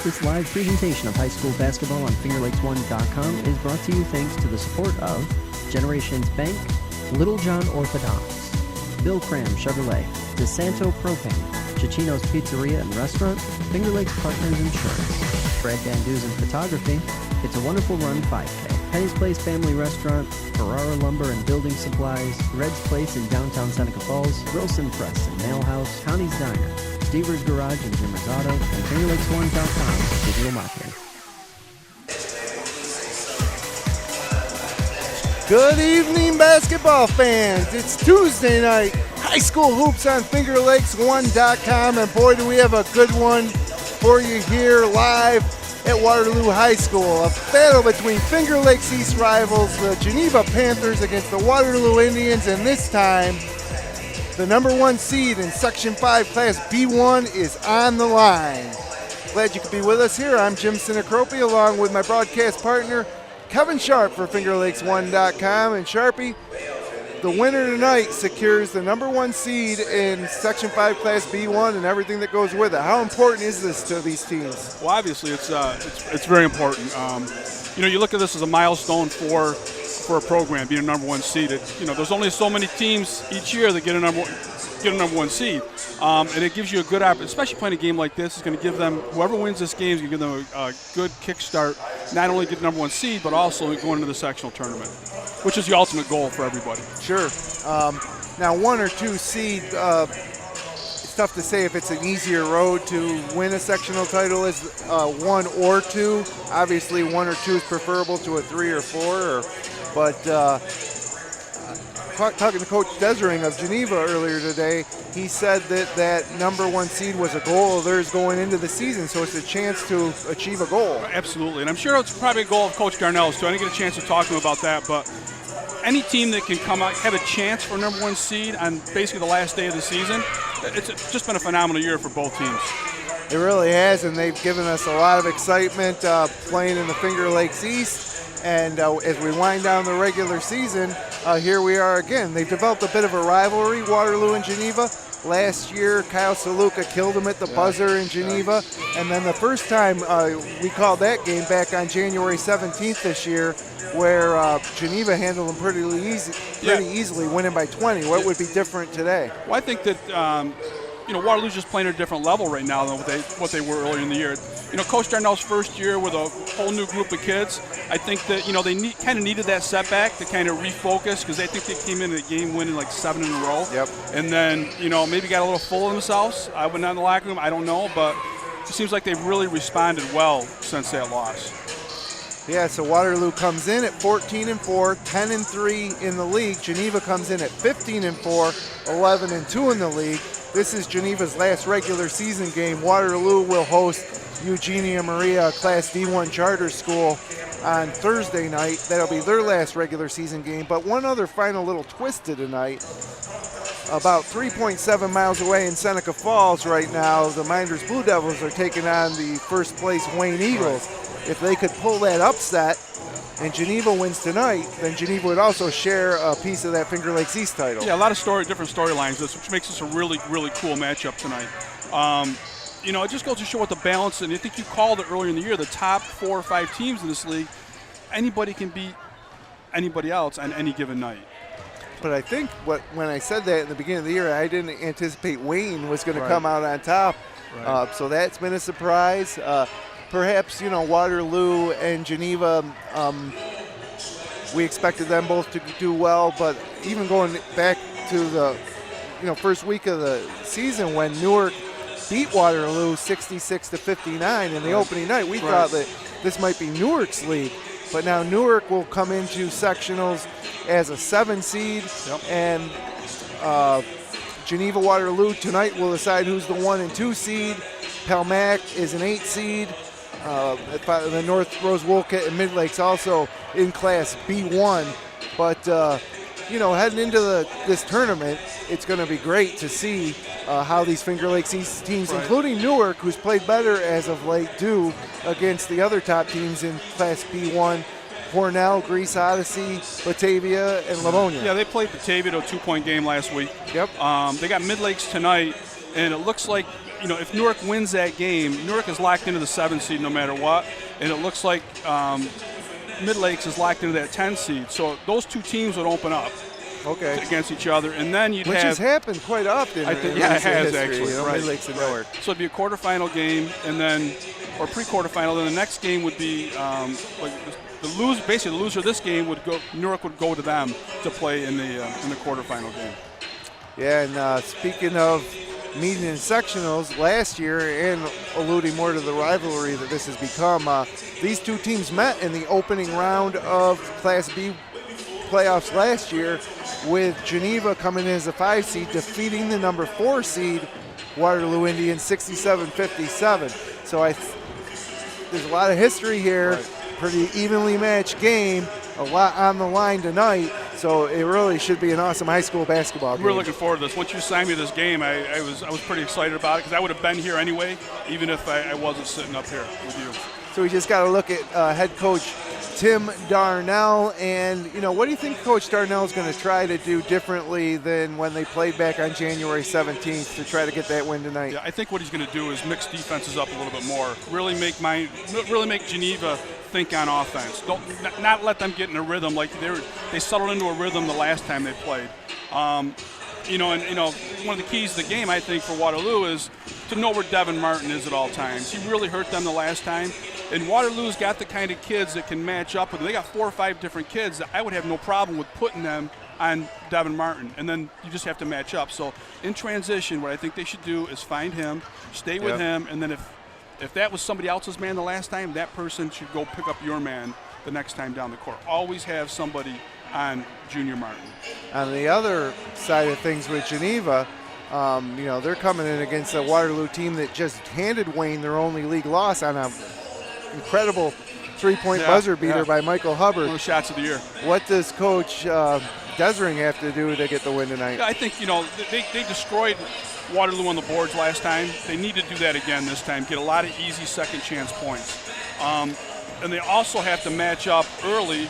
This live presentation of high school basketball on FingerLakes1.com is brought to you thanks to the support of Generations Bank, Little John Orthodontics, Bill Cram Chevrolet, DeSanto Propane, Cicino's Pizzeria and Restaurant, Finger Lakes Partners Insurance, Brad Van Dusen Photography, It's a Wonderful Run 5K, Penny's Place Family Restaurant, Ferrara Lumber and Building Supplies, Red's Place in downtown Seneca Falls, Wilson Press and Mail House, Connie's Diner, Stever's Garage and Jimmer's Auto, and FingerLakes1.com digital marketing. Good evening, basketball fans. It's Tuesday night. High school hoops on FingerLakes1.com, and boy, do we have a good one for you here live at Waterloo High School. A battle between Finger Lakes East rivals, the Geneva Panthers against the Waterloo Indians, and this time, the number 1 seed in Section 5 Class B1 is on the line. Glad you could be with us here. I'm Jim Sinicropi, along with my broadcast partner, Kevin Sharp for FingerLakes1.com. And Sharpie, the winner tonight secures the number 1 seed in Section 5 Class B1 and everything that goes with it. How important is this to these teams? Well, obviously, it's very important. You look at this as a milestone for a program being a number 1 seed. There's only so many teams each year that get a number 1 seed, and it gives you a good opportunity, especially playing a game like this. It's going to give them, whoever wins this game is going to give them a good kickstart, not only get the number 1 seed, but also going into the sectional tournament, which is the ultimate goal for everybody. Sure. Now, 1 or 2 seed, it's tough to say if it's an easier road to win a sectional title as 1 or 2. Obviously, 1 or 2 is preferable to a 3 or 4. But talking to Coach Desering of Geneva earlier today, he said that number 1 seed was a goal of theirs going into the season, so it's a chance to achieve a goal. Absolutely, and I'm sure it's probably a goal of Coach Darnell's too. I didn't get a chance to talk to him about that, but any team that can come out, have a chance for number 1 seed on basically the last day of the season, it's just been a phenomenal year for both teams. It really has, and they've given us a lot of excitement playing in the Finger Lakes East. And as we wind down the regular season, here we are again. They've developed a bit of a rivalry, Waterloo and Geneva. Last year, Kyle Saluka killed him at the buzzer in Geneva. And then the first time we called that game back on January 17th this year, where Geneva handled them pretty easily, winning by 20. What would be different today? Well, I think that Waterloo's just playing at a different level right now than what they were earlier in the year. Coach Darnell's first year with a whole new group of kids, I think that, they kind of needed that setback to kind of refocus, because I think they came into the game winning like 7 in a row. Yep. And then, maybe got a little full of themselves. I went down the locker room, I don't know, but it seems like they've really responded well since that loss. Yeah, so Waterloo comes in at 14-4, 10-3 in the league. Geneva comes in at 15-4, 11-2 in the league. This is Geneva's last regular season game. Waterloo will host Eugenia Maria Class D1 Charter School on Thursday night. That'll be their last regular season game. But one other final little twist to tonight. About 3.7 miles away in Seneca Falls right now, the Minders Blue Devils are taking on the first place Wayne Eagles. If they could pull that upset and Geneva wins tonight, then Geneva would also share a piece of that Finger Lakes East title. Yeah, a lot of different storylines, which makes this a really, really cool matchup tonight. It just goes to show what the balance, and I think you called it earlier in the year, the top 4 or 5 teams in this league, anybody can beat anybody else on any given night. But I think when I said that in the beginning of the year, I didn't anticipate Wayne was going to come out on top. Right. So that's been a surprise. Perhaps, Waterloo and Geneva, we expected them both to do well, but even going back to the first week of the season when Newark beat Waterloo 66-59 in the opening night, we thought that this might be Newark's league. But now Newark will come into sectionals as a 7 seed, and Geneva Waterloo tonight will decide who's the 1 and 2 seed. Pelmac is an 8 seed. The North Rose Wolcott and Mid Lakes also in Class B1. But, heading into this tournament, it's going to be great to see how these Finger Lakes East teams, including Newark, who's played better as of late, do against the other top teams in Class B1. Cornell, Greece Odyssey, Batavia, and Livonia. Yeah, they played Batavia to a 2-point game last week. Yep. They got Mid Lakes tonight, and it looks like if Newark wins that game, Newark is locked into the 7 seed no matter what, and it looks like Mid Lakes is locked into that 10 seed. So those two teams would open up against each other, and then which has happened quite often. I think, yeah, it has history, actually. Right. Mid Lakes and Newark. So it'd be a quarterfinal game, and then or pre-quarterfinal. Then the next game would be basically the loser of this game would go. Newark would go to them to play in the quarterfinal game. Yeah, and speaking of meeting in sectionals last year, and alluding more to the rivalry that this has become, these two teams met in the opening round of Class B playoffs last year, with Geneva coming in as a 5 seed, defeating the number 4 seed Waterloo Indians 67-57. So there's a lot of history here. Right. Pretty evenly matched game, a lot on the line tonight. So it really should be an awesome high school basketball game. We're looking forward to this. Once you signed me this game, I was pretty excited about it, because I would have been here anyway, even if I wasn't sitting up here with you. So we just got to look at head coach Tim Darnell, and what do you think Coach Darnell is going to try to do differently than when they played back on January 17th to try to get that win tonight? Yeah, I think what he's going to do is mix defenses up a little bit more. Really make Geneva think on offense. Not let them get in a rhythm like they settled into a rhythm the last time they played. One of the keys to the game, I think, for Waterloo is to know where Devin Martin is at all times. He really hurt them the last time. And Waterloo's got the kind of kids that can match up with them. They got 4 or 5 different kids that I would have no problem with putting them on Devin Martin. And then you just have to match up. So in transition, what I think they should do is find him, stay with him, and then if that was somebody else's man the last time, that person should go pick up your man the next time down the court. Always have somebody on Junior Martin. On the other side of things with Geneva, they're coming in against a Waterloo team that just handed Wayne their only league loss on a incredible three-point buzzer beater by Michael Hubbard. One of the shots of the year. What does Coach Desring have to do to get the win tonight? Yeah, I think, they destroyed Waterloo on the boards last time. They need to do that again this time, get a lot of easy second chance points. And they also have to match up early.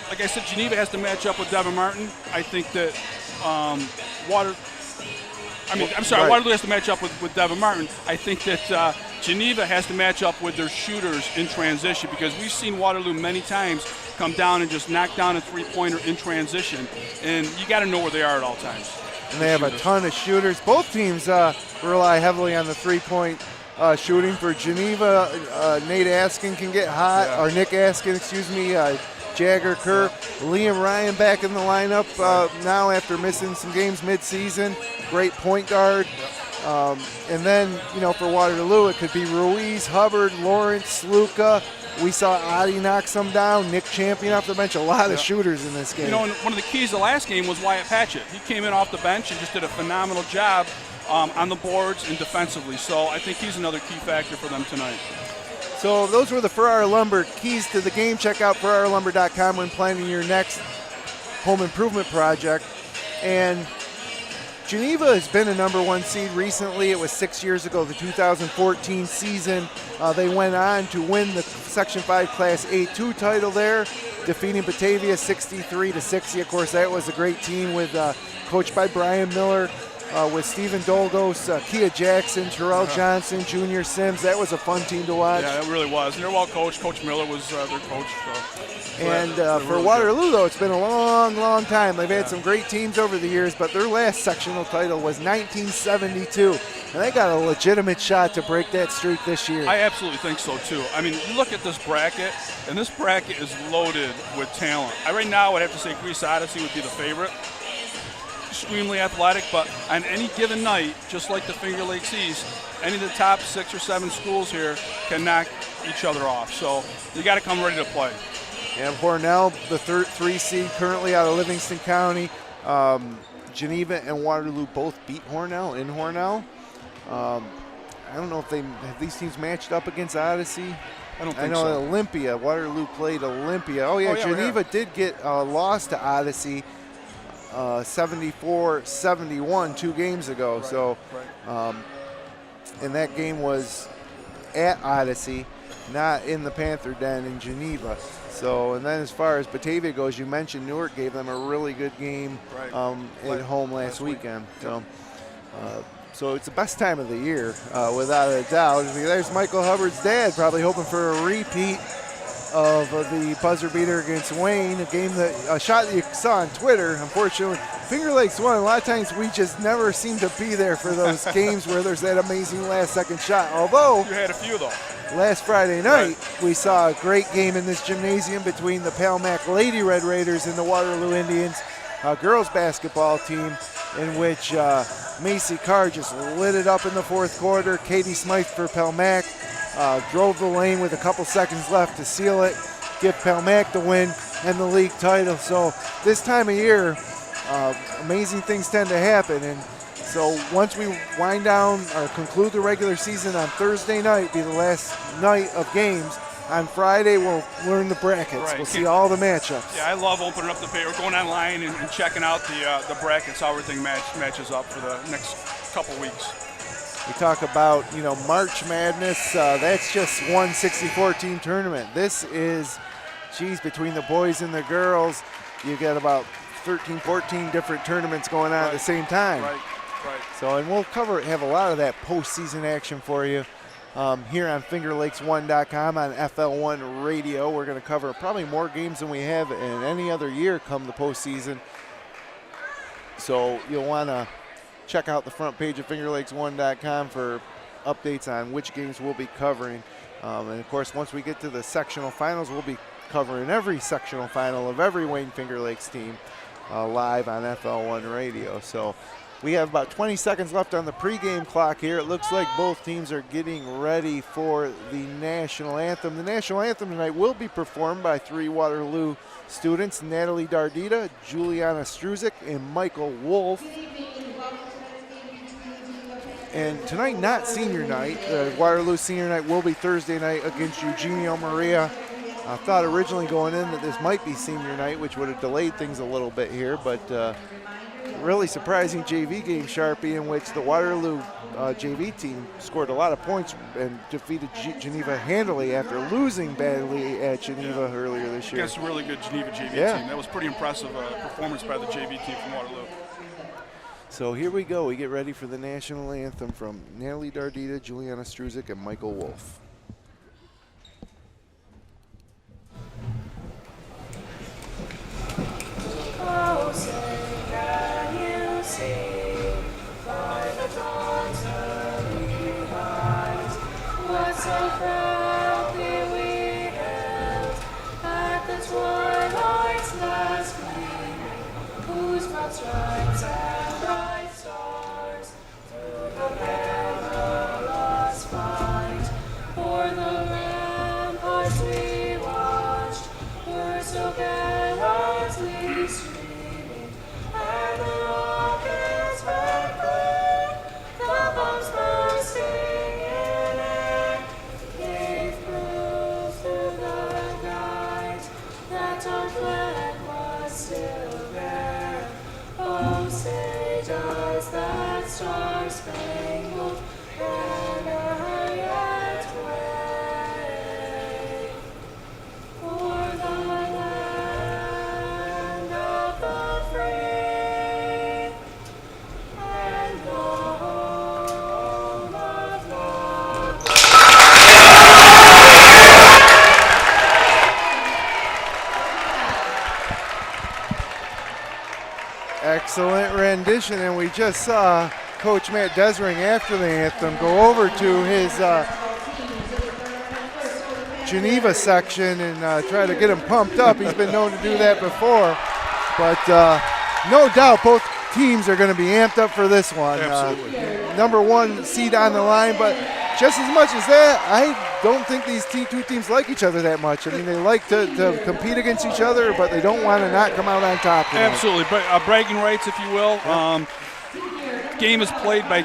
Like I said, Geneva has to match up with Devin Martin. I think that Waterloo has to match up with Devin Martin. I think that Geneva has to match up with their shooters in transition, because we've seen Waterloo many times come down and just knock down a three-pointer in transition, and you got to know where they are at all times. And they have a ton of shooters. Both teams rely heavily on the three-point shooting. For Geneva, Nate Askin can get hot, or Nick Askin, Jagger Kerr, Liam Ryan back in the lineup now after missing some games mid-season. Great point guard. And then, for Waterloo, it could be Ruiz, Hubbard, Lawrence, Luca. We saw Adi knock some down, Nick Champion off the bench. A lot of shooters in this game. And one of the keys to the last game was Wyatt Patchett. He came in off the bench and just did a phenomenal job on the boards and defensively. So I think he's another key factor for them tonight. So those were the Farrar Lumber keys to the game. Check out FarrarLumber.com when planning your next home improvement project. And Geneva has been a number 1 seed recently. It was 6 years ago, the 2014 season. They went on to win the Section 5 Class A2 title there, defeating Batavia 63-60. Of course, that was a great team coached by Brian Miller, with Stephen Dolgos, Kia Jackson, Terrell Johnson, Junior Sims. That was a fun team to watch. Yeah, it really was. And they're well coached. Coach Miller was their coach. And for Waterloo, though, it's been a long, long time. They've had some great teams over the years, but their last sectional title was 1972. And they got a legitimate shot to break that streak this year. I absolutely think so, too. I mean, you look at this bracket, and this bracket is loaded with talent. Right now, I would have to say Greece Odyssey would be the favorite. Extremely athletic, but on any given night, just like the Finger Lakes East, any of the top 6 or 7 schools here can knock each other off. So you got to come ready to play. And Hornell, the 3 seed currently out of Livingston County. Geneva and Waterloo both beat Hornell in Hornell. I don't know if these teams matched up against Odyssey. I don't think so. I know so. Waterloo played Olympia. Geneva did get lost to Odyssey 74-71 2 games ago. Right, so, and that game was at Odyssey, not in the Panther Den in Geneva. So, and then as far as Batavia goes, you mentioned Newark gave them a really good game at home last weekend. So, So it's the best time of the year, without a doubt. There's Michael Hubbard's dad, probably hoping for a repeat of the buzzer beater against Wayne, a shot that you saw on Twitter. Unfortunately, Finger Lakes won. A lot of times we just never seem to be there for those games where there's that amazing last-second shot. Although you had a few, though. Last Friday night, we saw a great game in this gymnasium between the Palmac Lady Red Raiders and the Waterloo Indians, a girls basketball team, in which Macy Carr just lit it up in the fourth quarter. Katie Smythe for Palmac drove the lane with a couple seconds left to seal it, give Palmac the win and the league title. So this time of year, amazing things tend to happen. And so once we wind down or conclude the regular season on Thursday night, be the last night of games. On Friday, we'll learn the brackets. Right. We'll see all the matchups. Yeah, I love opening up the paper, going online and checking out the brackets, how everything matches up for the next couple weeks. We talk about, March Madness. That's just one 64-team tournament. This is, between the boys and the girls, you get about 13, 14 different tournaments going on at the same time. Right. So, and we'll have a lot of that postseason action for you here on FingerLakes1.com on FL1 Radio. We're going to cover probably more games than we have in any other year come the postseason. So you'll want to check out the front page of FingerLakes1.com for updates on which games we'll be covering. And, of course, once we get to the sectional finals, we'll be covering every sectional final of every Wayne Finger Lakes team live on FL1 Radio. So we have about 20 seconds left on the pregame clock here. It looks like both teams are getting ready for the national anthem. The national anthem tonight will be performed by 3 Waterloo students, Natalie Dardita, Juliana Struzik, and Michael Wolf. And tonight, not senior night. Waterloo senior night will be Thursday night against Eugenio Maria. I thought originally going in that this might be senior night, which would have delayed things a little bit here, but really surprising JV game, Sharpie, in which the Waterloo JV team scored a lot of points and defeated Geneva handily after losing badly at Geneva earlier this year. Against a really good Geneva JV team. That was pretty impressive performance by the JV team from Waterloo. So here we go. We get ready for the national anthem from Natalie Dardita, Juliana Struzik, and Michael Wolf. Oh, say, can you see by the dawn's early light what so proudly we hailed at the twilight's last gleaming, whose broad stripes and bright stars through the perilous fight for the ramparts we watched were so gallantly streaming, and the rockets went clear, the bombs bursting in air, gave proof through the night that our flag was still there. Oh, say does that star-spangled banner yet wave for the land of the free and the home of love? Excellent rendition, and we just saw Coach Matt Desring after the anthem go over to his Geneva section and try to get him pumped up. He's been known to do that before, but no doubt both teams are going to be amped up for this one. Absolutely. Number 1 seed on the line, but just as much as that, I don't think these two teams like each other that much. I mean, they like to compete against each other, but they don't want to not come out on top tonight. Absolutely, but bragging rights, if you will. Game is played by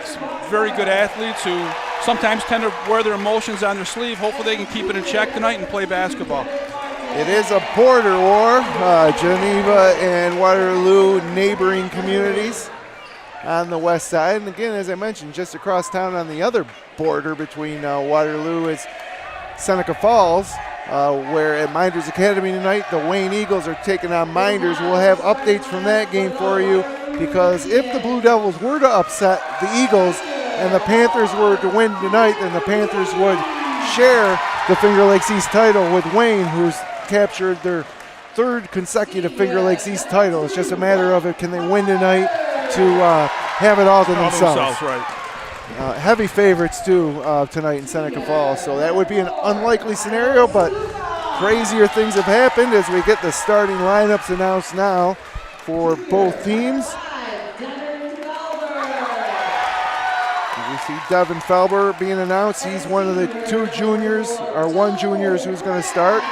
very good athletes who sometimes tend to wear their emotions on their sleeve. Hopefully they can keep it in check tonight and play basketball. It is a border war, Geneva and Waterloo neighboring communities on the west side. And again, as I mentioned, just across town on the other border between Waterloo is Seneca Falls, where at Minders Academy tonight, the Wayne Eagles are taking on Minders. We'll have updates from that game for you, because if the Blue Devils were to upset the Eagles, and the Panthers were to win tonight, then the Panthers would share the Finger Lakes East title with Wayne, who's captured their third consecutive Finger Lakes East title. It's just a matter of it, can they win tonight to have it all to themselves. Right. Heavy favorites, too, tonight in Seneca Falls, so that would be an unlikely scenario, but crazier things have happened as we get the starting lineups announced now for both teams. We see Devin Felber being announced. He's one of the one juniors who's going to start.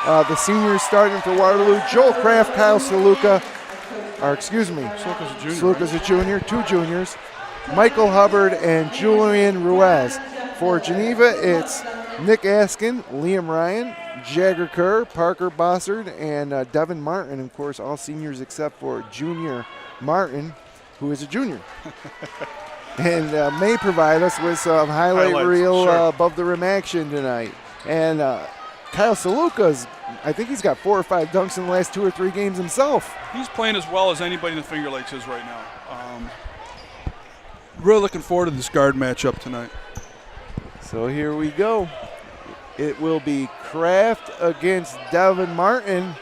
The seniors starting for Waterloo, Joel Kraft, Kyle Saluka, Saluka's a junior, two juniors, Michael Hubbard and Julian Ruiz. For Geneva, it's Nick Askin, Liam Ryan, Jagger Kerr, Parker Bossard, and Devin Martin. Of course, all seniors except for Junior Martin, who is a junior. And may provide us with some highlight reel above the rim action tonight. And Kyle Saluka's, I think he's got 4 or 5 dunks in the last 2 or 3 games himself. He's playing as well as anybody in the Finger Lakes is right now. Really looking forward to this guard matchup tonight. So here we go. It will be Kraft against Devin Martin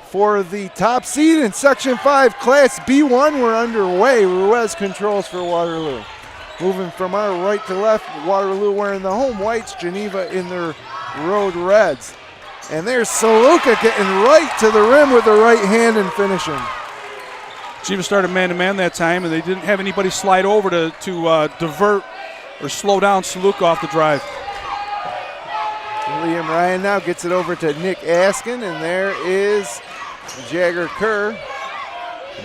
for the top seed in Section 5, Class B1. We're underway. Ruiz controls for Waterloo. Moving from our right to left, Waterloo wearing the home whites, Geneva in their road reds. And there's Saluka getting right to the rim with the right hand and finishing. Geneva started man-to-man that time, and they didn't have anybody slide over to divert or slow down Saluka off the drive. Liam Ryan now gets it over to Nick Askin, and there is Jagger Kerr.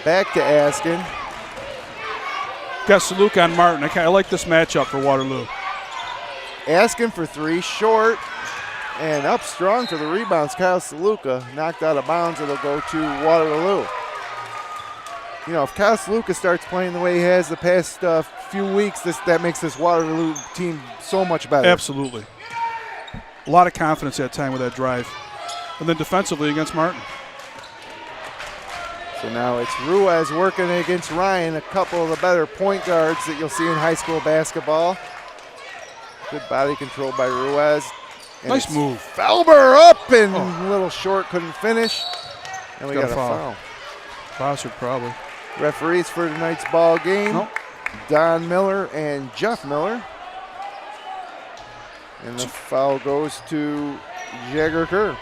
Back to Askin. Got Saluka on Martin. I like this matchup for Waterloo. Askin for 3, short, and up strong for the rebounds. Kyle Saluka knocked out of bounds. It'll go to Waterloo. You know, if Kyle Saluka starts playing the way he has the past few weeks, that makes this Waterloo team so much better. Absolutely. A lot of confidence that time with that drive. And then defensively against Martin. So now it's Ruiz working against Ryan, a couple of the better point guards that you'll see in high school basketball. Good body control by Ruiz. And nice move. Felber up and a little short, couldn't finish. And we got a foul. Bossard probably. Referees for tonight's ball game, Don Miller and Jeff Miller. And the foul goes to Jagger Kerr.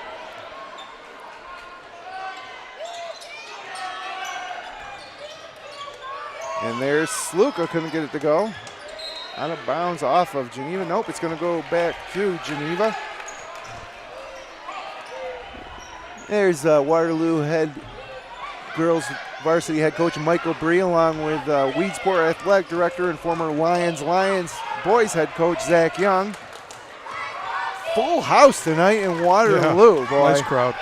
And there's Saluka, couldn't get it to go. Out of bounds off of Geneva. Nope, it's going to go back to Geneva. There's Waterloo girls varsity head coach Michael Bree, along with Weedsport athletic director and former Lions boys head coach Zach Young. Full house tonight in Waterloo, boy. Nice crowd.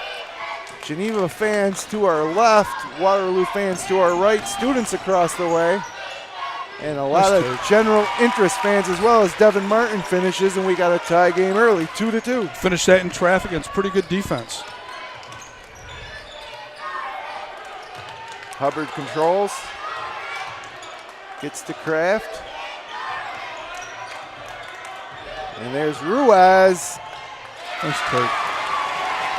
Geneva fans to our left, Waterloo fans to our right, students across the way, and a lot of general interest fans as well as Devin Martin finishes, and we got a tie game early, 2-2. Finish that in traffic, and it's pretty good defense. Hubbard controls, gets to Kraft, and there's Ruiz. Nice take.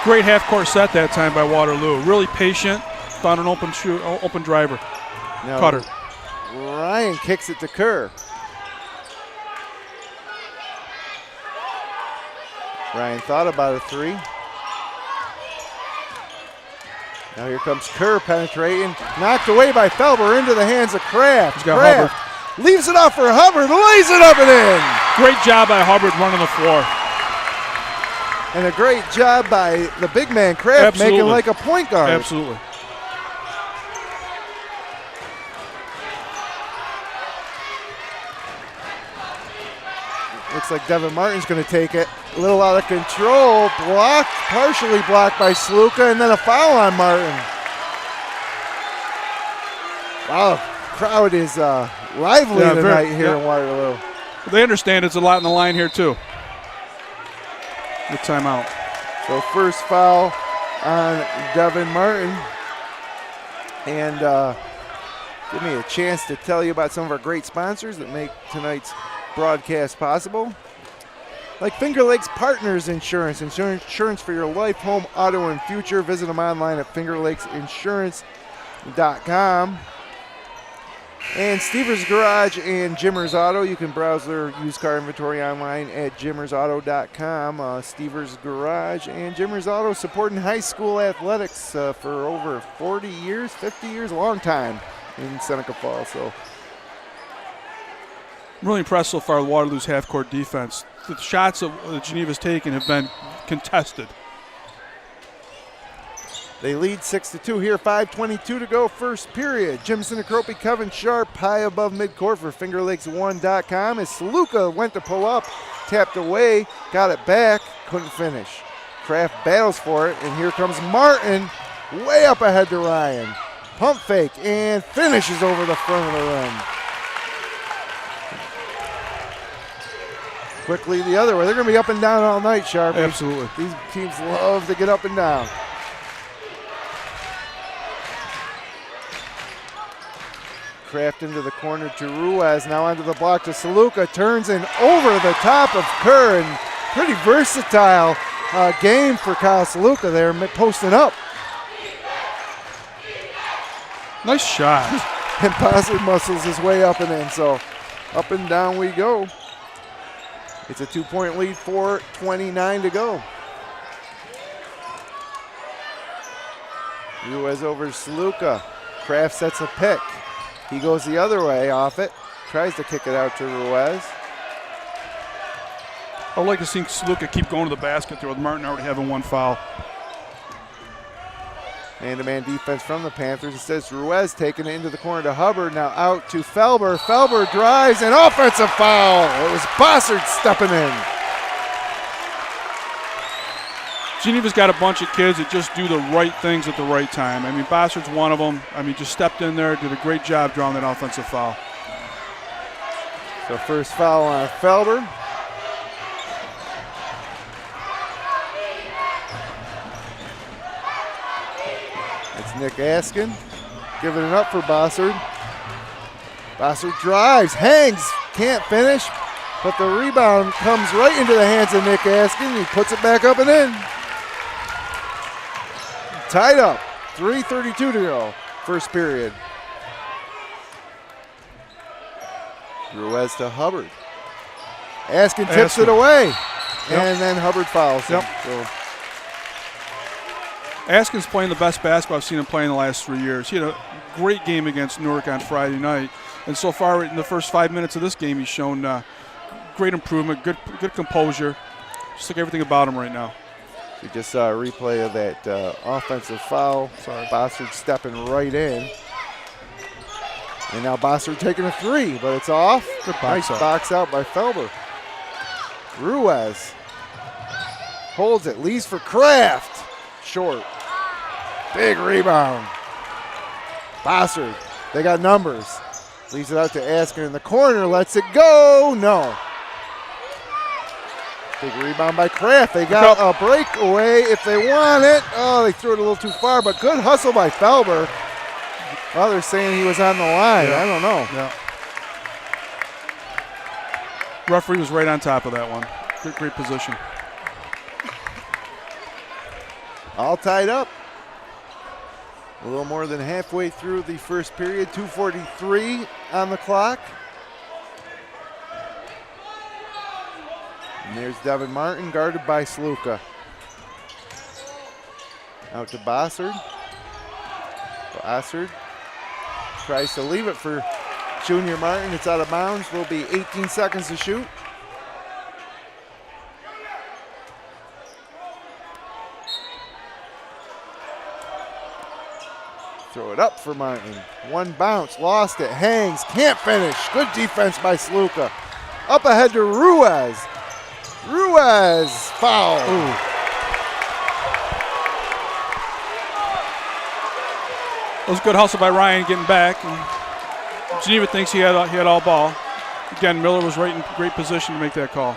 Great half-court set that time by Waterloo. Really patient, found an open driver. Now Cutter. Ryan kicks it to Kerr. Ryan thought about a 3. Now here comes Kerr penetrating. Knocked away by Felber into the hands of Kraft. He's got Kraft Hubbard. Leaves it off for Hubbard. Lays it up and in. Great job by Hubbard running the floor. And a great job by the big man Kraft making like a point guard. Absolutely. Looks like Devin Martin's going to take it. A little out of control. Blocked, partially blocked by Saluka, and then a foul on Martin. Wow, the crowd is lively tonight here in Waterloo. They understand it's a lot in the line here, too. Good timeout. So first foul on Devin Martin. And Give me a chance to tell you about some of our great sponsors that make tonight's broadcast possible. Like Finger Lakes Partners Insurance for your life, home, auto, and future. Visit them online at fingerlakesinsurance.com. And Stevers Garage and Jimmers Auto. You can browse their used car inventory online at jimmersauto.com. Stevers Garage and Jimmers Auto supporting high school athletics for over 40 years, 50 years, a long time in Seneca Falls. So I'm really impressed so far with Waterloo's half-court defense. The shots that Geneva's taken have been contested. They lead 6-2 here, 5:22 to go, first period. Jim Sinicropi, Kevin Sharp, high above midcourt for FingerLakes1.com. As Saluka went to pull up, tapped away, got it back, couldn't finish. Kraft battles for it, and here comes Martin, way up ahead to Ryan. Pump fake, and finishes over the front of the rim. Quickly the other way. They're going to be up and down all night, Sharp. Absolutely. These teams love to get up and down. Kraft into the corner to Ruiz, now onto the block to Saluka, turns and over the top of Kerr, and pretty versatile game for Kyle Saluka there, posting up. Nice shot. And Bossard muscles his way up and in, so up and down we go. It's a 2-point lead, 4:29 to go. Ruiz over to Saluka. Kraft sets a pick. He goes the other way off it, tries to kick it out to Ruiz. I'd like to see Saluka keep going to the basket there with Martin already having one foul. Man-to-man defense from the Panthers. It says Ruiz taking it into the corner to Hubbard, now out to Felber. Felber drives, and offensive foul. It was Bossard stepping in. Geneva's got a bunch of kids that just do the right things at the right time. I mean, Bossard's one of them. I mean, just stepped in there, did a great job drawing that offensive foul. So first foul on Felber. It's Nick Askin giving it up for Bossard. Bossard drives, hangs, can't finish, but the rebound comes right into the hands of Nick Askin. He puts it back up and in. Tied up, 3:32 to go, first period. Ruiz to Hubbard. Askin tips it away, and then Hubbard fouls him. So. Askin's playing the best basketball I've seen him play in the last 3 years. He had a great game against Newark on Friday night, and so far in the first 5 minutes of this game, he's shown great improvement, good composure. Just like everything about him right now. We just saw a replay of that offensive foul. Bossard stepping right in. And now Bossard taking a three, but it's off. Nice box out by Felber. Ruiz holds it, leaves for Kraft. Short. Big rebound. Bossard, they got numbers. Leaves it out to Askin in the corner, lets it go. No. Big rebound by Kraft. They got a breakaway if they want it. Oh, they threw it a little too far, but good hustle by Felber. Well, they're saying he was on the line. Yeah. I don't know. Yeah. Referee was right on top of that one. Great position. All tied up. A little more than halfway through the first period. 2:43 on the clock. And there's Devin Martin, guarded by Saluka. Out to Bossard. Bossard tries to leave it for Junior Martin. It's out of bounds. Will be 18 seconds to shoot. Throw it up for Martin. One bounce, lost it, hangs, can't finish. Good defense by Saluka. Up ahead to Ruiz. Ruiz, foul. Ooh. It was a good hustle by Ryan getting back. And Geneva thinks he had all ball. Again, Miller was right in great position to make that call.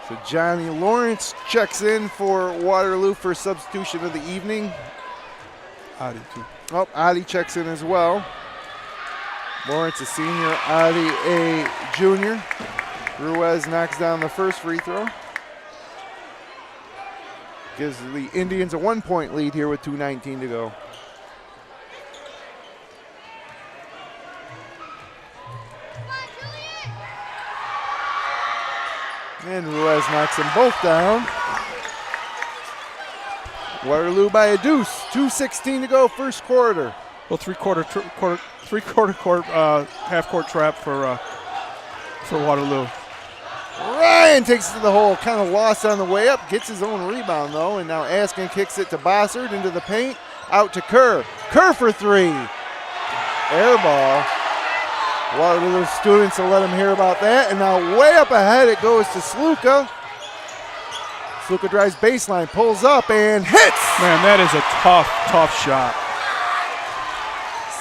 So Johnny Lawrence checks in for Waterloo for substitution of the evening. Adi, too. Oh, Adi checks in as well. Lawrence a senior, Adi a junior. Ruiz knocks down the first free throw. Gives the Indians a 1-point lead here with 2:19 to go. And Ruiz knocks them both down. Waterloo by a deuce. 2:16 to go, first quarter. Well, half-court trap for Waterloo. Ryan takes it to the hole, kind of lost on the way up, gets his own rebound though, and now Askin kicks it to Bossard into the paint, out to Kerr. Kerr for three. Air ball. Waterloo students will let him hear about that, and now way up ahead it goes to Sluka. Sluka drives baseline, pulls up, and hits! Man, that is a tough shot.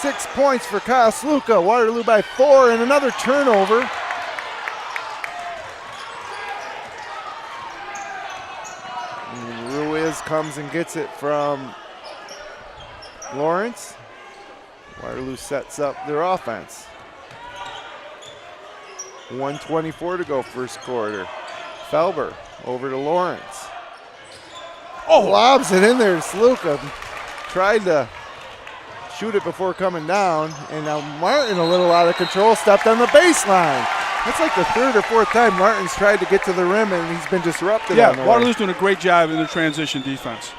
6 points for Kyle Sluka. Waterloo by 4, and another turnover. And Ruiz comes and gets it from Lawrence. Waterloo sets up their offense. 1:24 to go, first quarter. Felber over to Lawrence. Lobs it in there to Sluka. Tried to shoot it before coming down, and now Martin a little out of control, stepped on the baseline. That's like the third or fourth time Martin's tried to get to the rim, and he's been disrupted. Yeah, Waterloo's doing a great job in the transition defense.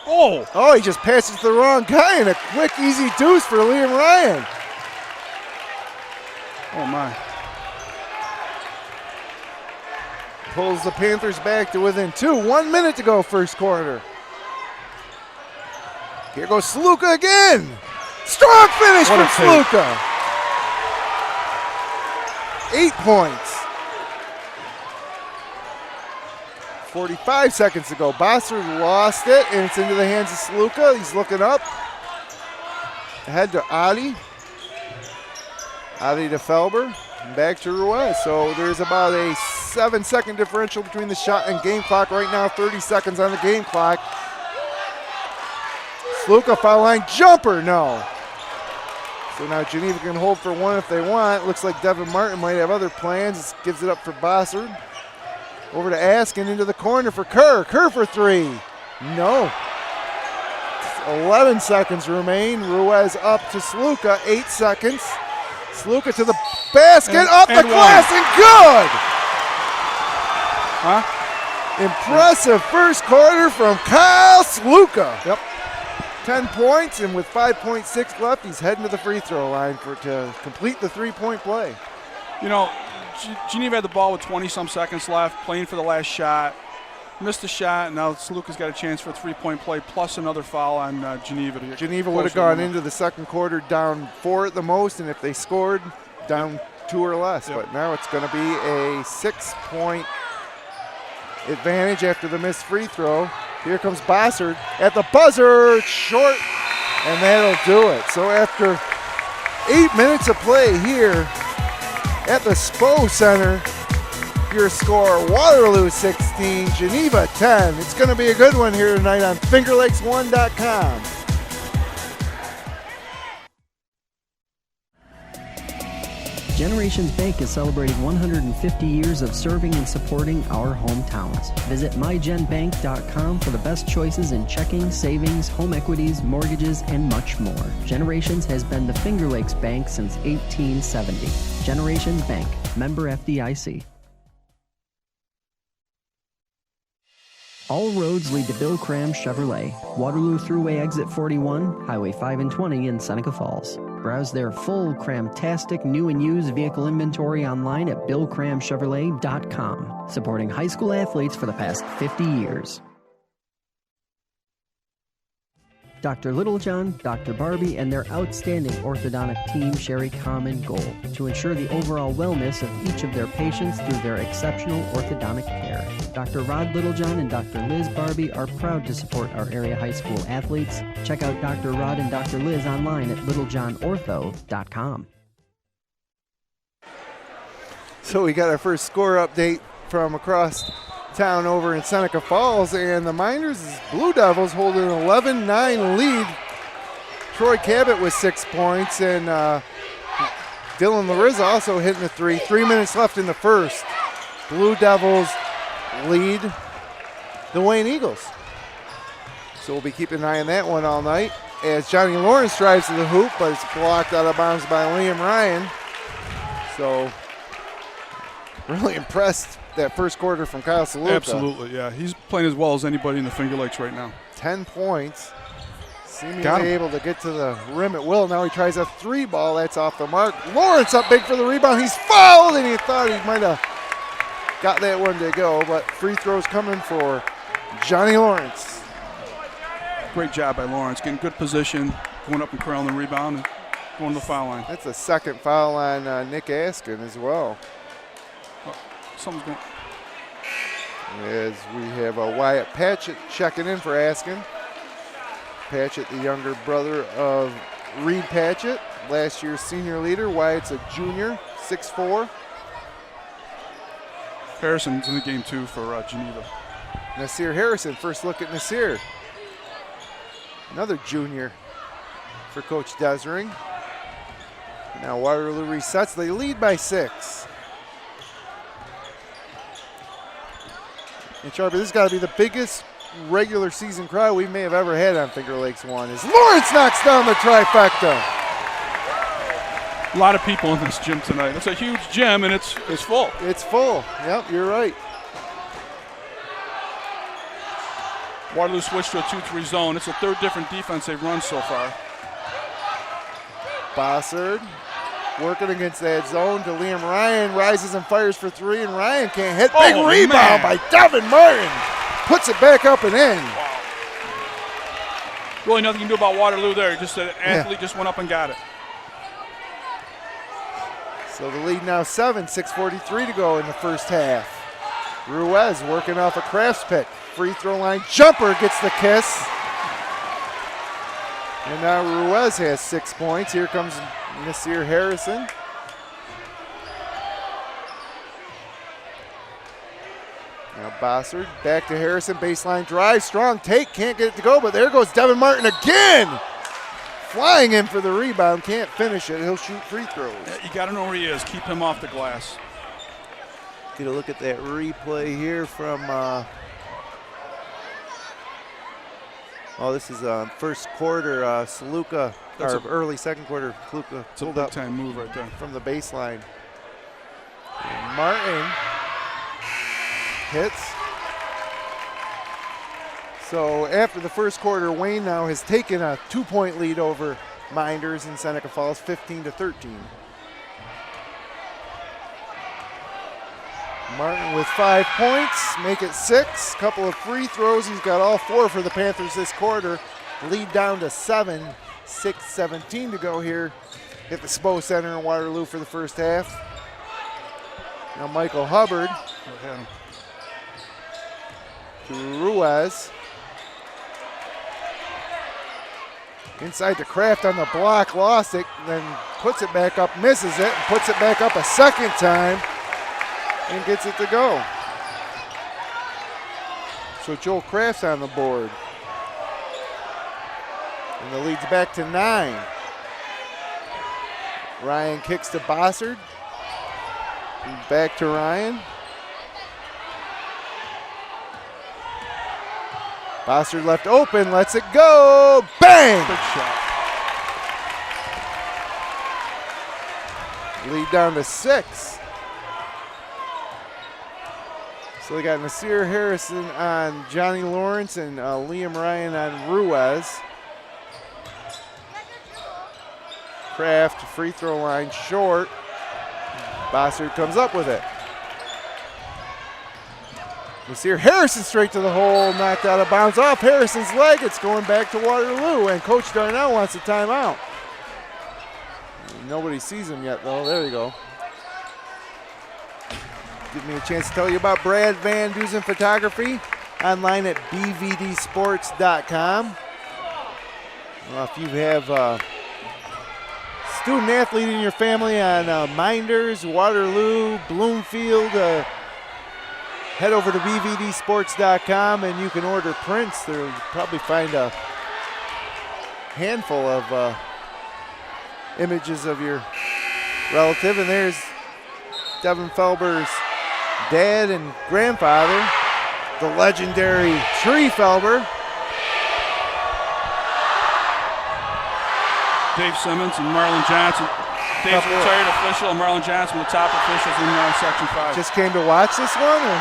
Oh, he just passes to the wrong guy, and a quick, easy deuce for Liam Ryan. Oh, my. Pulls the Panthers back to within 2. 1 minute to go, first quarter. Here goes Sluka again. Strong finish from Sluka. 8 points. 45 seconds to go. Bossard lost it, and it's into the hands of Sluka. He's looking up. Ahead to Adi. Adi to Felber. And back to Ruiz. So there's about a 7-second differential between the shot and game clock. Right now, 30 seconds on the game clock. Sluka foul line jumper, no. So now Geneva can hold for one if they want. Looks like Devin Martin might have other plans. Gives it up for Bossard. Over to Askin into the corner for Kerr. Kerr for three. No. 11 seconds remain. Ruiz up to Sluka. 8 seconds. Sluka to the basket, up the glass, and good! Impressive first quarter from Kyle Sluka. Yep. 10 points, and with 5.6 left, he's heading to the free throw line to complete the three-point play. You know, Geneva had the ball with 20-some seconds left, playing for the last shot. Missed the shot, and now Sluka's got a chance for a three-point play, plus another foul on Geneva. Geneva would have gone into the second quarter down 4 at the most, and if they scored, down 2 or less. Yep. But now it's going to be a 6-point advantage after the missed free throw. Here comes Bossard at the buzzer, short, and that'll do it. So after 8 minutes of play here at the Spo Center, your score, Waterloo 16, Geneva 10. It's going to be a good one here tonight on FingerLakes1.com. Generations Bank is celebrating 150 years of serving and supporting our hometowns. Visit mygenbank.com for the best choices in checking, savings, home equities, mortgages, and much more. Generations has been the Finger Lakes Bank since 1870. Generations Bank, member FDIC. All roads lead to Bill Cram Chevrolet, Waterloo Thruway Exit 41, Highway 5 and 20 in Seneca Falls. Browse their full Cramtastic new and used vehicle inventory online at BillCramChevrolet.com, supporting high school athletes for the past 50 years. Dr. Littlejohn, Dr. Barbie, and their outstanding orthodontic team share a common goal: to ensure the overall wellness of each of their patients through their exceptional orthodontic care. Dr. Rod Littlejohn and Dr. Liz Barbie are proud to support our area high school athletes. Check out Dr. Rod and Dr. Liz online at littlejohnortho.com. So we got our first score update from across town over in Seneca Falls, and the Miners' Blue Devils hold an 11-9 lead Troy Cabot with 6 points, and Dylan Larissa also hitting the 3. 3 minutes left in the first. Blue Devils lead the Wayne Eagles. So we'll be keeping an eye on that one all night as Johnny Lawrence drives to the hoop, but it's blocked out of bounds by Liam Ryan. So really impressed that first quarter from Kyle Saluka. Absolutely, yeah. He's playing as well as anybody in the Finger Lakes right now. 10 points. Seemingly able to get to the rim at will. Now he tries a 3 ball. That's off the mark. Lawrence up big for the rebound. He's fouled, and he thought he might have got that one to go, but free throws coming for Johnny Lawrence. Great job by Lawrence, getting good position, going up and curling the rebound, and going to the foul line. That's the second foul on Nick Askin as well. Something's going. As we have Wyatt Patchett checking in for Askin. Patchett, the younger brother of Reed Patchett, last year's senior leader. Wyatt's a junior, 6'4". Harrison's in the game too for Geneva. Nasir Harrison, first look at Nasir. Another junior for Coach Desring. Now Waterloo resets. They lead by 6. And Sharpie, this has got to be the biggest regular season crowd we may have ever had on Finger Lakes 1 as Lawrence knocks down the trifecta. A lot of people in this gym tonight. It's a huge gym, and it's full. It's full. Yep, you're right. Waterloo switched to a 2-3 zone. It's the third different defense they've run so far. Bossard working against that zone to Liam Ryan. Rises and fires for 3, and Ryan can't hit. Big rebound by Devin Martin. Puts it back up and in. Wow. Really nothing you can do about Waterloo there. Just an athlete just went up and got it. So the lead now 7, 6:43 to go in the first half. Ruiz working off a Crafts pick. Free throw line jumper gets the kiss. And now Ruiz has 6 points. Here comes Nasir Harrison. Now Bossard back to Harrison. Baseline drive. Strong take. Can't get it to go, but there goes Devin Martin again. Flying in for the rebound. Can't finish it. He'll shoot free throws. Yeah, you got to know where he is. Keep him off the glass. Get a look at that replay here from this is first quarter, Saluka, or early second quarter, Saluka. It's a big time move right there. From the baseline. And Martin hits. So after the first quarter, Wayne now has taken a 2-point lead over Minders in Seneca Falls, 15-13. Martin with 5 points, make it 6. Couple of free throws. He's got all 4 for the Panthers this quarter. Lead down to 7, 6:17 to go here at the Spo Center in Waterloo for the first half. Now Michael Hubbard to Ruiz. Inside to Kraft on the block, lost it, then puts it back up, misses it, and puts it back up a second time. And gets it to go. So Joel Kraft's on the board. And the lead's back to 9. Ryan kicks to Bossard. And back to Ryan. Bossard left open, lets it go. Bang! Big shot. Lead down to 6. So they got Nasir Harrison on Johnny Lawrence and Liam Ryan on Ruiz. Kraft free throw line short. Bossard comes up with it. Nasir Harrison straight to the hole, knocked out of bounds off Harrison's leg. It's going back to Waterloo, and Coach Darnell wants a timeout. Nobody sees him yet, though. There you go. Give me a chance to tell you about Brad Van Dusen Photography, online at bvdsports.com. Well, if you have a student athlete in your family on Minders, Waterloo, Bloomfield, head over to bvdsports.com and you can order prints. There, you'll probably find a handful of images of your relative. And there's Devin Felber's dad and grandfather, the legendary Tree Felber. Dave Simmons and Marlon Johnson. Dave's a retired official, and Marlon Johnson, the top officials in Section 5. Just came to watch this one? Or?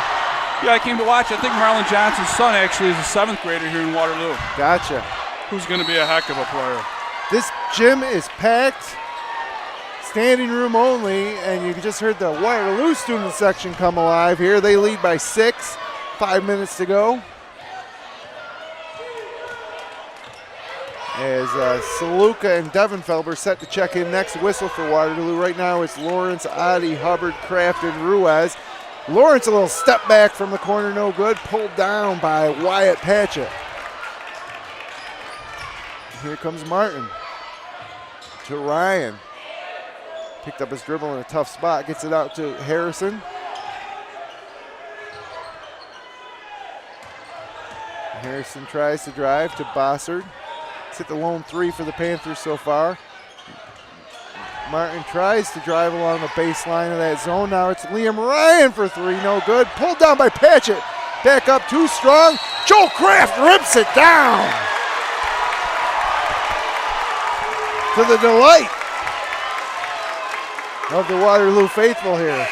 Yeah, I came to watch. I think Marlon Johnson's son actually is a 7th grader here in Waterloo. Gotcha. Who's going to be a heck of a player. This gym is packed, standing room only, and you just heard the Waterloo student section come alive here. They lead by 6, 5 minutes to go. As Saluka and Devin Felber set to check in next. Whistle for Waterloo. Right now it's Lawrence, Adi, Hubbard, Kraft, and Ruiz. Lawrence a little step back from the corner, no good. Pulled down by Wyatt Patchett. Here comes Martin to Ryan. Picked up his dribble in a tough spot. Gets it out to Harrison. Harrison tries to drive to Bossard. Hit the lone 3 for the Panthers so far. Martin tries to drive along the baseline of that zone. Now it's Liam Ryan for 3, no good. Pulled down by Patchett. Back up too strong. Joel Kraft rips it down. To the delight of the Waterloo faithful here.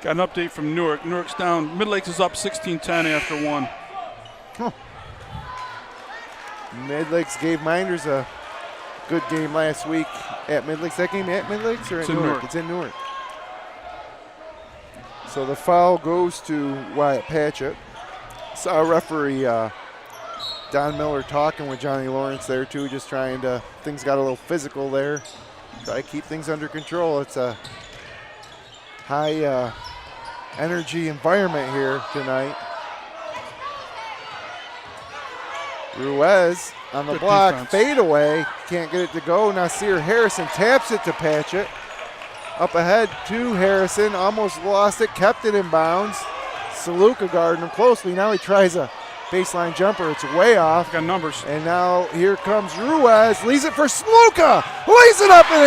Got an update from Newark. Newark's down. Mid Lakes is up 16-10 after 1. Huh. Mid Lakes gave Minders a good game last week at Mid Lakes. That game at Mid Lakes or at Newark? It's in Newark. So the foul goes to Wyatt Patchett. Saw referee Don Miller talking with Johnny Lawrence there too, just trying to, things got a little physical there. Try to keep things under control. It's a high energy environment here tonight. Ruiz on the Good block, defense. fade away, can't get it to go. Nasir Harrison taps it to Patchett. Up ahead to Harrison, almost lost it, kept it in bounds. Saluka guarding him closely. Now he tries a baseline jumper. It's way off. Got numbers. And now here comes Ruiz. Leaves it for Saluka. Lays it up and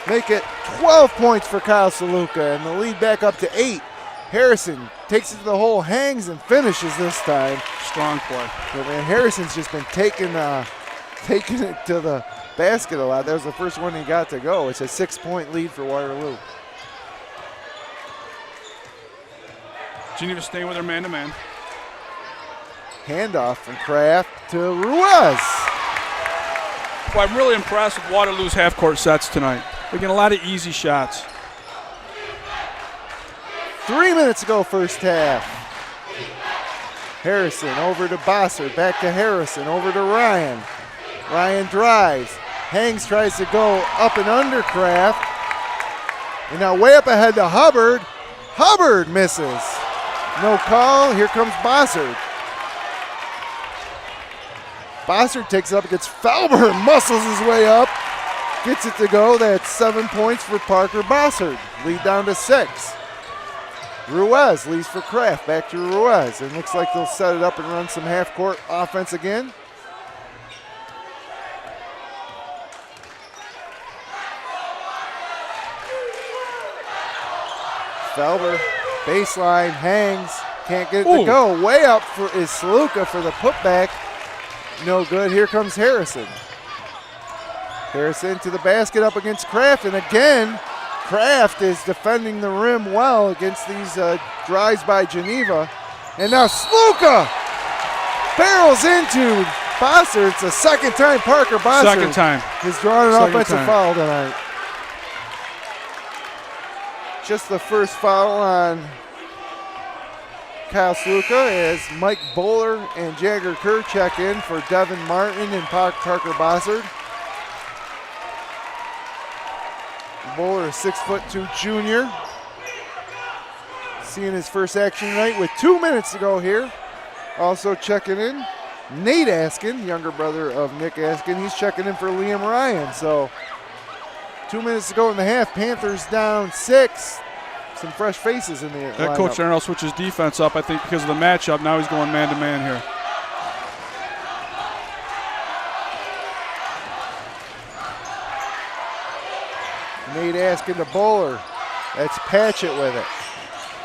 in. Make it 12 points for Kyle Saluka, and the lead back up to 8. Harrison takes it to the hole, hangs, and finishes this time. Strong play. But man, Harrison's just been taking it to the basket a lot. That was the first one he got to go. It's a 6-point lead for Waterloo. Geneva staying with their man-to-man. Handoff from Kraft to Ruiz. Well, I'm really impressed with Waterloo's half-court sets tonight. They're getting a lot of easy shots. 3 minutes to go first half. Harrison over to Bossard, back to Harrison, over to Ryan. Ryan drives, hangs, tries to go up and under Kraft. And now way up ahead to Hubbard. Hubbard misses. No call, here comes Bossard. Bossard takes it up against Felber, muscles his way up. Gets it to go, that's 7 points for Parker Bossard. Lead down to 6. Ruiz leaves for Kraft, back to Ruiz. And looks like they'll set it up and run some half-court offense again. Felber, baseline, hangs, can't get it to go. Way up is Saluka for the putback. No good, here comes Harrison. Harrison to the basket up against Kraft, and again, Kraft is defending the rim well against these drives by Geneva. And now Saluka barrels into Bossard. It's the second time Parker Bossard Second time. has drawn an Second offensive time. foul tonight. Just the first foul on Kyle Saluka as Mike Bowler and Jagger Kerr check in for Devin Martin and Parker Bossard. Bowler, a 6'2" junior. Seeing his first action tonight with 2 minutes to go here. Also checking in, Nate Askin, younger brother of Nick Askin. He's checking in for Liam Ryan. So 2 minutes to go in the half. Panthers down 6. some fresh faces in the That lineup. Coach Arnold switches defense up, I think, because of the matchup. Now he's going man-to-man here. Nate Askin to Bowler. That's Patchett with it.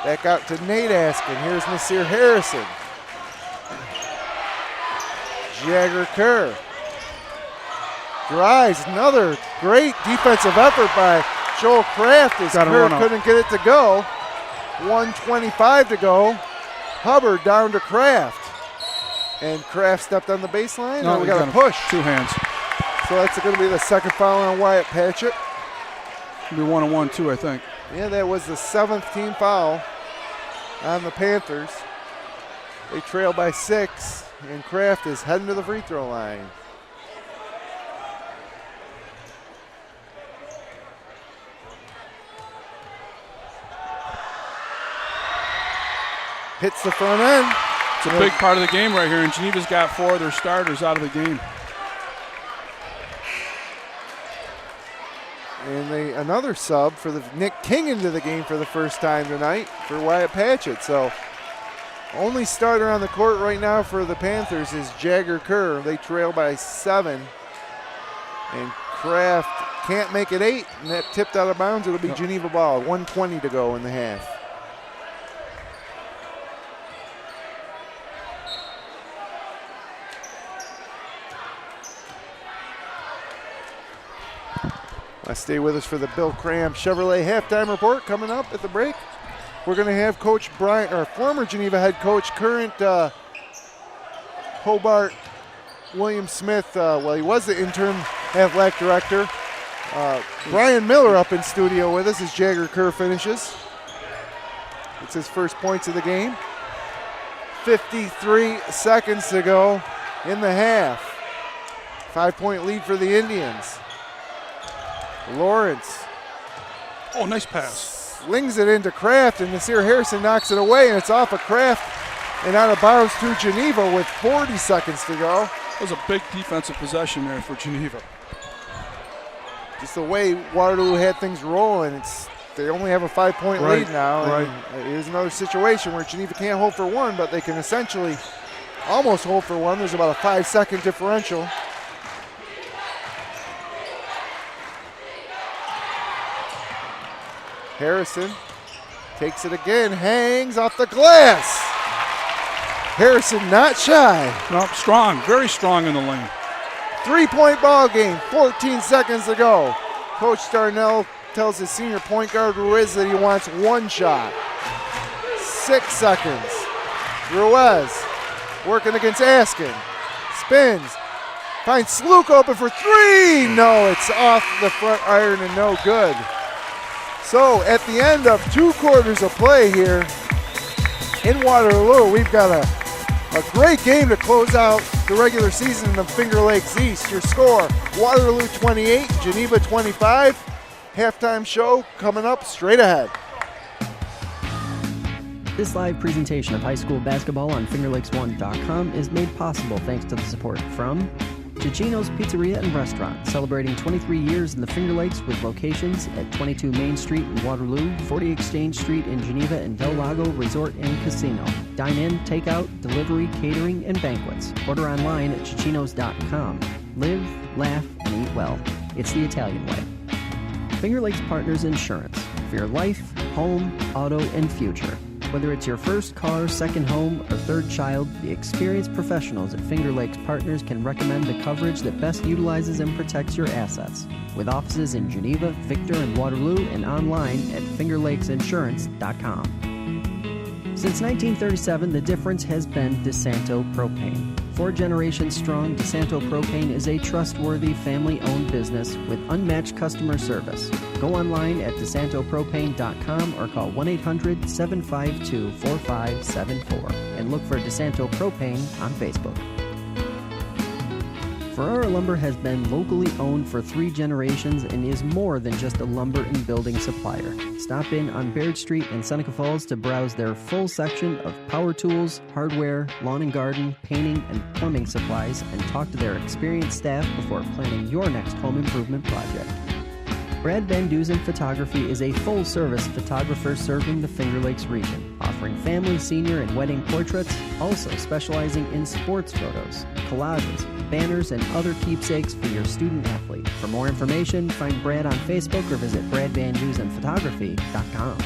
Back out to Nate Askin. Here's Nasir Harrison. Jagger Kerr. Drives. Another great defensive effort by Joel Kraft as Kerr couldn't get it to go. 1:25 to go. Hubbard down to Kraft. And Kraft stepped on the baseline. No, we got a push. 2 hands. So that's going to be the second foul on Wyatt Patchett. It'll be 1-on-1 too, I think. Yeah, that was the 7th team foul on the Panthers. They trail by 6, and Kraft is heading to the free throw line. Hits the front end. It's a big part of the game right here, and Geneva's got 4 of their starters out of the game. And another sub for Nick King into the game for the first time tonight for Wyatt Patchett. So only starter on the court right now for the Panthers is Jagger Kerr. They trail by 7. And Kraft can't make it 8, and that tipped out of bounds. It'll be Geneva ball. 1:20 to go in the half. Stay with us for the Bill Cram Chevrolet halftime report coming up at the break. We're going to have Coach Brian, or former Geneva head coach, current Hobart William Smith. Well, he was the interim athletic director. Brian Miller up in studio with us as Jagger Kerr finishes. It's his first points of the game. 53 seconds to go in the half. 5-point lead for the Indians. Lawrence. Oh, nice pass. Slings it into Kraft, and Nasir Harrison knocks it away, and it's off of Kraft and out of bounds to Geneva with 40 seconds to go. That was a big defensive possession there for Geneva. Just the way Waterloo had things rolling, they only have a 5-point lead now. Right. And here's another situation where Geneva can't hold for one, but they can essentially almost hold for one. There's about a 5-second differential. Harrison takes it again, hangs off the glass. Harrison not shy. No, strong, very strong in the lane. 3-point ball game, 14 seconds to go. Coach Darnell tells his senior point guard Ruiz that he wants one shot. 6 seconds. Ruiz working against Askin. Spins. Finds Sluke open for 3. No, it's off the front iron and no good. So at the end of 2 quarters of play here in Waterloo, we've got a great game to close out the regular season in the Finger Lakes East. Your score, Waterloo 28, Geneva 25. Halftime show coming up straight ahead. This live presentation of high school basketball on FingerLakes1.com is made possible thanks to the support from Cicino's Pizzeria and Restaurant, celebrating 23 years in the Finger Lakes with locations at 22 Main Street in Waterloo, 40 Exchange Street in Geneva, and Del Lago Resort and Casino. Dine-in, takeout, delivery, catering, and banquets. Order online at Cicinos.com. Live, laugh, and eat well. It's the Italian way. Finger Lakes Partners Insurance. For your life, home, auto, and future. Whether it's your first car, second home, or third child, the experienced professionals at Finger Lakes Partners can recommend the coverage that best utilizes and protects your assets. With offices in Geneva, Victor, and Waterloo, and online at fingerlakesinsurance.com. Since 1937, the difference has been DeSanto Propane. 4 generations strong, DeSanto Propane is a trustworthy family-owned business with unmatched customer service. Go online at DeSantoPropane.com or call 1-800-752-4574 and look for DeSanto Propane on Facebook. Ferrara Lumber has been locally owned for 3 generations and is more than just a lumber and building supplier. Stop in on Baird Street in Seneca Falls to browse their full section of power tools, hardware, lawn and garden, painting, and plumbing supplies, and talk to their experienced staff before planning your next home improvement project. Brad Van Dusen Photography is a full-service photographer serving the Finger Lakes region, offering family, senior, and wedding portraits, also specializing in sports photos, collages, banners, and other keepsakes for your student-athlete. For more information, find Brad on Facebook or visit bradvandusenphotography.com.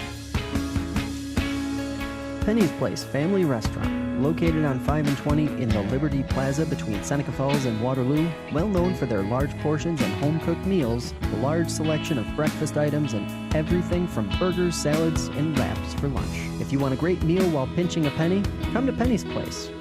Penny's Place Family Restaurant, located on 5 and 20 in the Liberty Plaza between Seneca Falls and Waterloo, well known for their large portions and home-cooked meals, a large selection of breakfast items, and everything from burgers, salads, and wraps for lunch. If you want a great meal while pinching a penny, come to Penny's Place.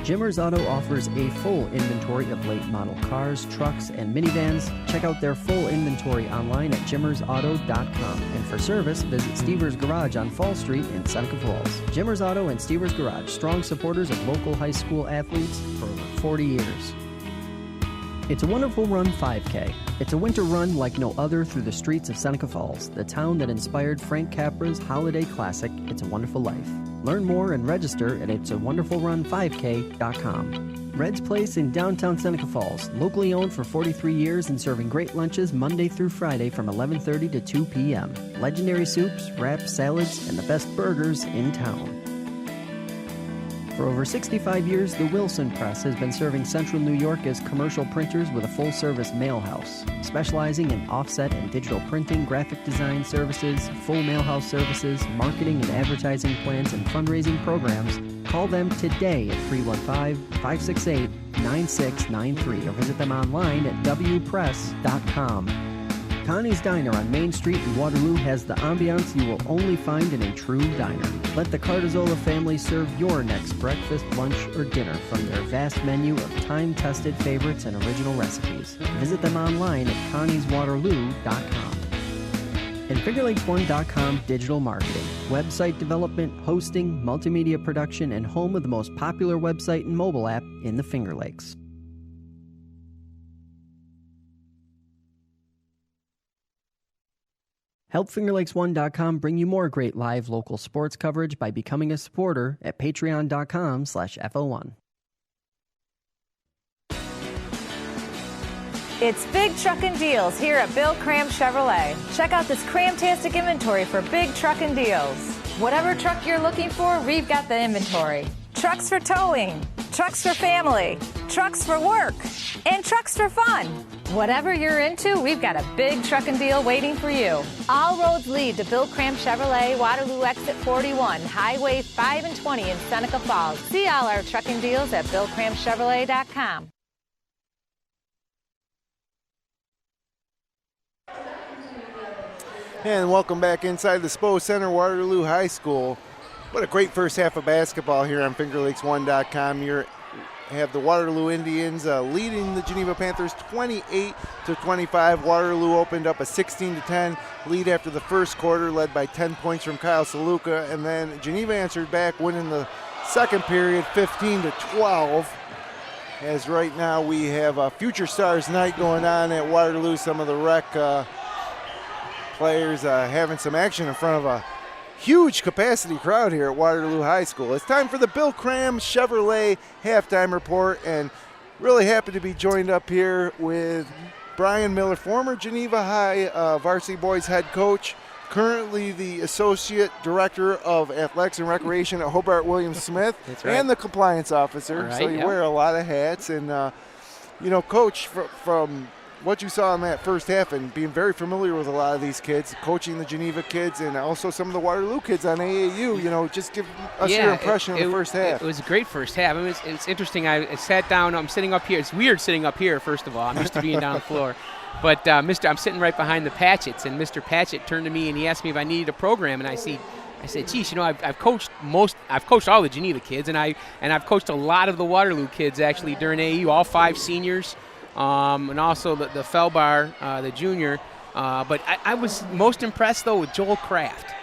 Jimmer's Auto offers a full inventory of late model cars, trucks, and minivans. Check out their full inventory online at jimmersauto.com. And for service, visit Stever's Garage on Fall Street in Seneca Falls. Jimmer's Auto and Stever's Garage, strong supporters of local high school athletes for over 40 years. It's a Wonderful Run 5K. It's a winter run like no other through the streets of Seneca Falls, the town that inspired Frank Capra's holiday classic, It's a Wonderful Life. Learn more and register at itsawonderfulrun5k.com. Red's Place in downtown Seneca Falls, locally owned for 43 years and serving great lunches Monday through Friday from 11:30 to 2 p.m. Legendary soups, wraps, salads, and the best burgers in town. For over 65 years, the Wilson Press has been serving Central New York as commercial printers with a full-service mail house. Specializing in offset and digital printing, graphic design services, full mail house services, marketing and advertising plans, and fundraising programs, call them today at 315-568-9693 or visit them online at wpress.com. Connie's Diner on Main Street in Waterloo has the ambiance you will only find in a true diner. Let the Cardazola family serve your next breakfast, lunch, or dinner from their vast menu of time-tested favorites and original recipes. Visit them online at connieswaterloo.com. And FingerLakes1.com digital marketing, website development, hosting, multimedia production, and home of the most popular website and mobile app in the Finger Lakes. Help FingerLakes1.com bring you more great live local sports coverage by becoming a supporter at patreon.com/FL1. It's Big Truckin' Deals here at Bill Cram Chevrolet. Check out this cram-tastic inventory for big truckin' deals. Whatever truck you're looking for, we've got the inventory. Trucks for towing, trucks for family, trucks for work, and trucks for fun. Whatever you're into, we've got a big truckin' deal waiting for you. All roads lead to Bill Cram Chevrolet, Waterloo Exit 41, Highway 5 and 20 in Seneca Falls. See all our truckin' deals at BillCramChevrolet.com. And welcome back inside the Spo Center, Waterloo High School. What a great first half of basketball here on FingerLakes1.com. You have the Waterloo Indians leading the Geneva Panthers 28-25. Waterloo opened up a 16-10 lead after the first quarter, led by 10 points from Kyle Saluka, and then Geneva answered back, winning the second period 15-12. As right now we have a Future Stars night going on at Waterloo. Some of the rec players having some action in front of a huge capacity crowd here at Waterloo High School. It's time for the Bill Cram Chevrolet halftime report, and really happy to be joined up here with Brian Miller, former Geneva High varsity boys head coach, currently the Associate Director of Athletics and Recreation at Hobart Williams Smith. That's right. And the Compliance Officer. Right, so you wear a lot of hats. And, Coach, from what you saw in that first half and being very familiar with a lot of these kids, coaching the Geneva kids and also some of the Waterloo kids on AAU, just give us your impression of the first half. It was a great first half. I mean, it's interesting. I sat down. I'm sitting up here. It's weird sitting up here, first of all. I'm used to being down the floor. But, I'm sitting right behind the Patchett's, and Mr. Patchett turned to me and he asked me if I needed a program, and I said, geez, I've coached all the Geneva kids, and I've coached a lot of the Waterloo kids actually during AAU, all 5 seniors. And also the Felbar, the junior. But I was most impressed, though, with Joel Kraft.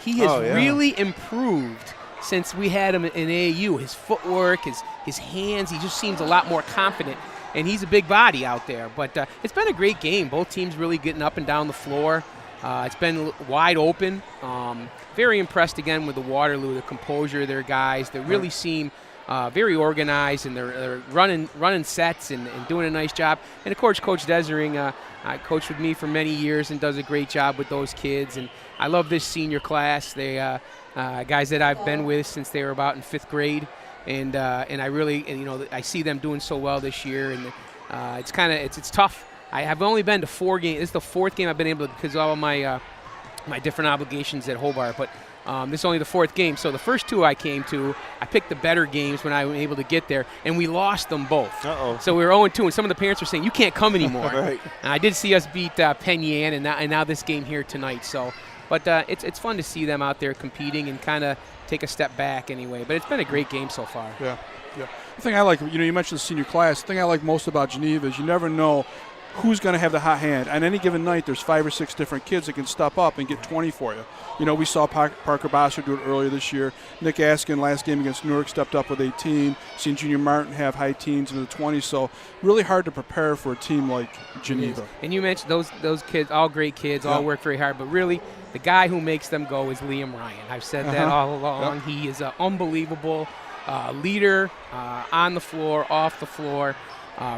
He has really improved since we had him in AAU. His footwork, his hands, he just seems a lot more confident. And he's a big body out there. But it's been a great game. Both teams really getting up and down the floor. It's been wide open. Very impressed again with the Waterloo, the composure of their guys. They really seem very organized, and they're running sets and doing a nice job. And of course, Coach Desering coached with me for many years and does a great job with those kids. And I love this senior class. They guys that I've been with since they were about in 5th grade, and I really, I see them doing so well this year. And it's tough. I have only been to 4 games. This is the 4th game I've been able to, because of all my my different obligations at Hobart, but. This is only the 4th game. So the first 2 I came to, I picked the better games when I was able to get there, and we lost them both. Uh-oh. So we were 0-2, and some of the parents were saying, you can't come anymore. Right. And I did see us beat Penn Yan, and now this game here tonight. So, but it's fun to see them out there competing and kind of take a step back anyway. But it's been a great game so far. Yeah. The thing I like, you mentioned the senior class. The thing I like most about Geneva is you never know who's going to have the hot hand. On any given night, there's 5 or 6 different kids that can step up and get 20 for you. We saw Parker Bosser do it earlier this year. Nick Askin, last game against Newark, stepped up with 18. Seen Junior Martin have high teens into the 20s. So really hard to prepare for a team like Geneva. And you mentioned those kids, all great kids, all work very hard. But really, the guy who makes them go is Liam Ryan. I've said that all along. Yep. He is an unbelievable leader on the floor, off the floor.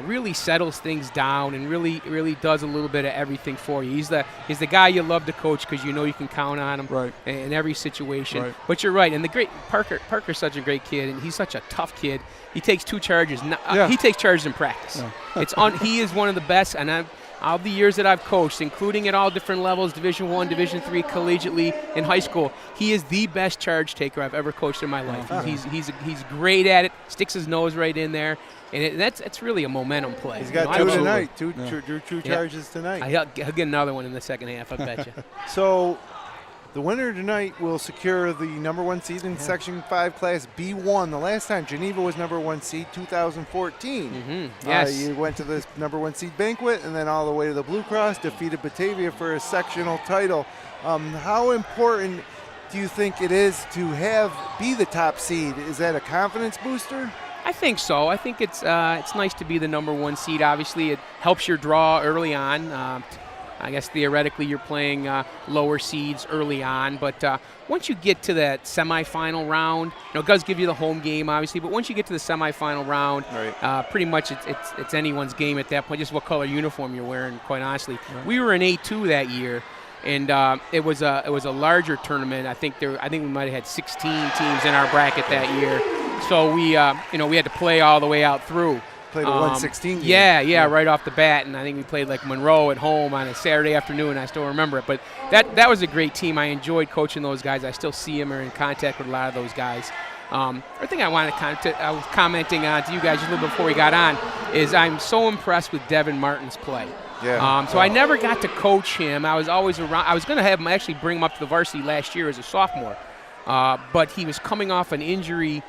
Really settles things down and really does a little bit of everything for you. He's the guy you love to coach because you can count on him in every situation. Right. But you're right, and the great Parker's such a great kid, and he's such a tough kid. He takes 2 charges. He takes charges in practice. Yeah. He is one of the best, and all the years that I've coached, including at all different levels, Division I, Division III, collegiately, in high school, he is the best charge taker I've ever coached in my life. He's great at it, sticks his nose right in there, and it's really a momentum play. He's got 2 tonight, two charges tonight. He'll get another one in the second half, I bet you. So the winner tonight will secure the number 1 seed in Section 5 Class B1. The last time Geneva was number 1 seed, 2014. Mm-hmm. Yes. You went to the number 1 seed banquet and then all the way to the Blue Cross, defeated Batavia for a sectional title. How important do you think it is to be the top seed? Is that a confidence booster? I think so. I think it's nice to be the number 1 seed. Obviously, it helps your draw early on. I guess theoretically you're playing lower seeds early on, but once you get to that semifinal round, it does give you the home game, obviously. But once you get to the semifinal round, pretty much it's anyone's game at that point. Just what color uniform you're wearing, quite honestly. Right. We were in A2 that year, and it was a larger tournament. I think we might have had 16 teams in our bracket that year. So we had to play all the way out through. Played a 116 game. Yeah, right off the bat, and I think we played like Monroe at home on a Saturday afternoon. I still remember it, but that was a great team. I enjoyed coaching those guys. I still see them or in contact with a lot of those guys. I think I was commenting on to you guys just a little bit before we got on is I'm so impressed with Devin Martin's play. Yeah. So I never got to coach him. I was always around. I was going to have him actually bring him up to the varsity last year as a sophomore, but he was coming off an injury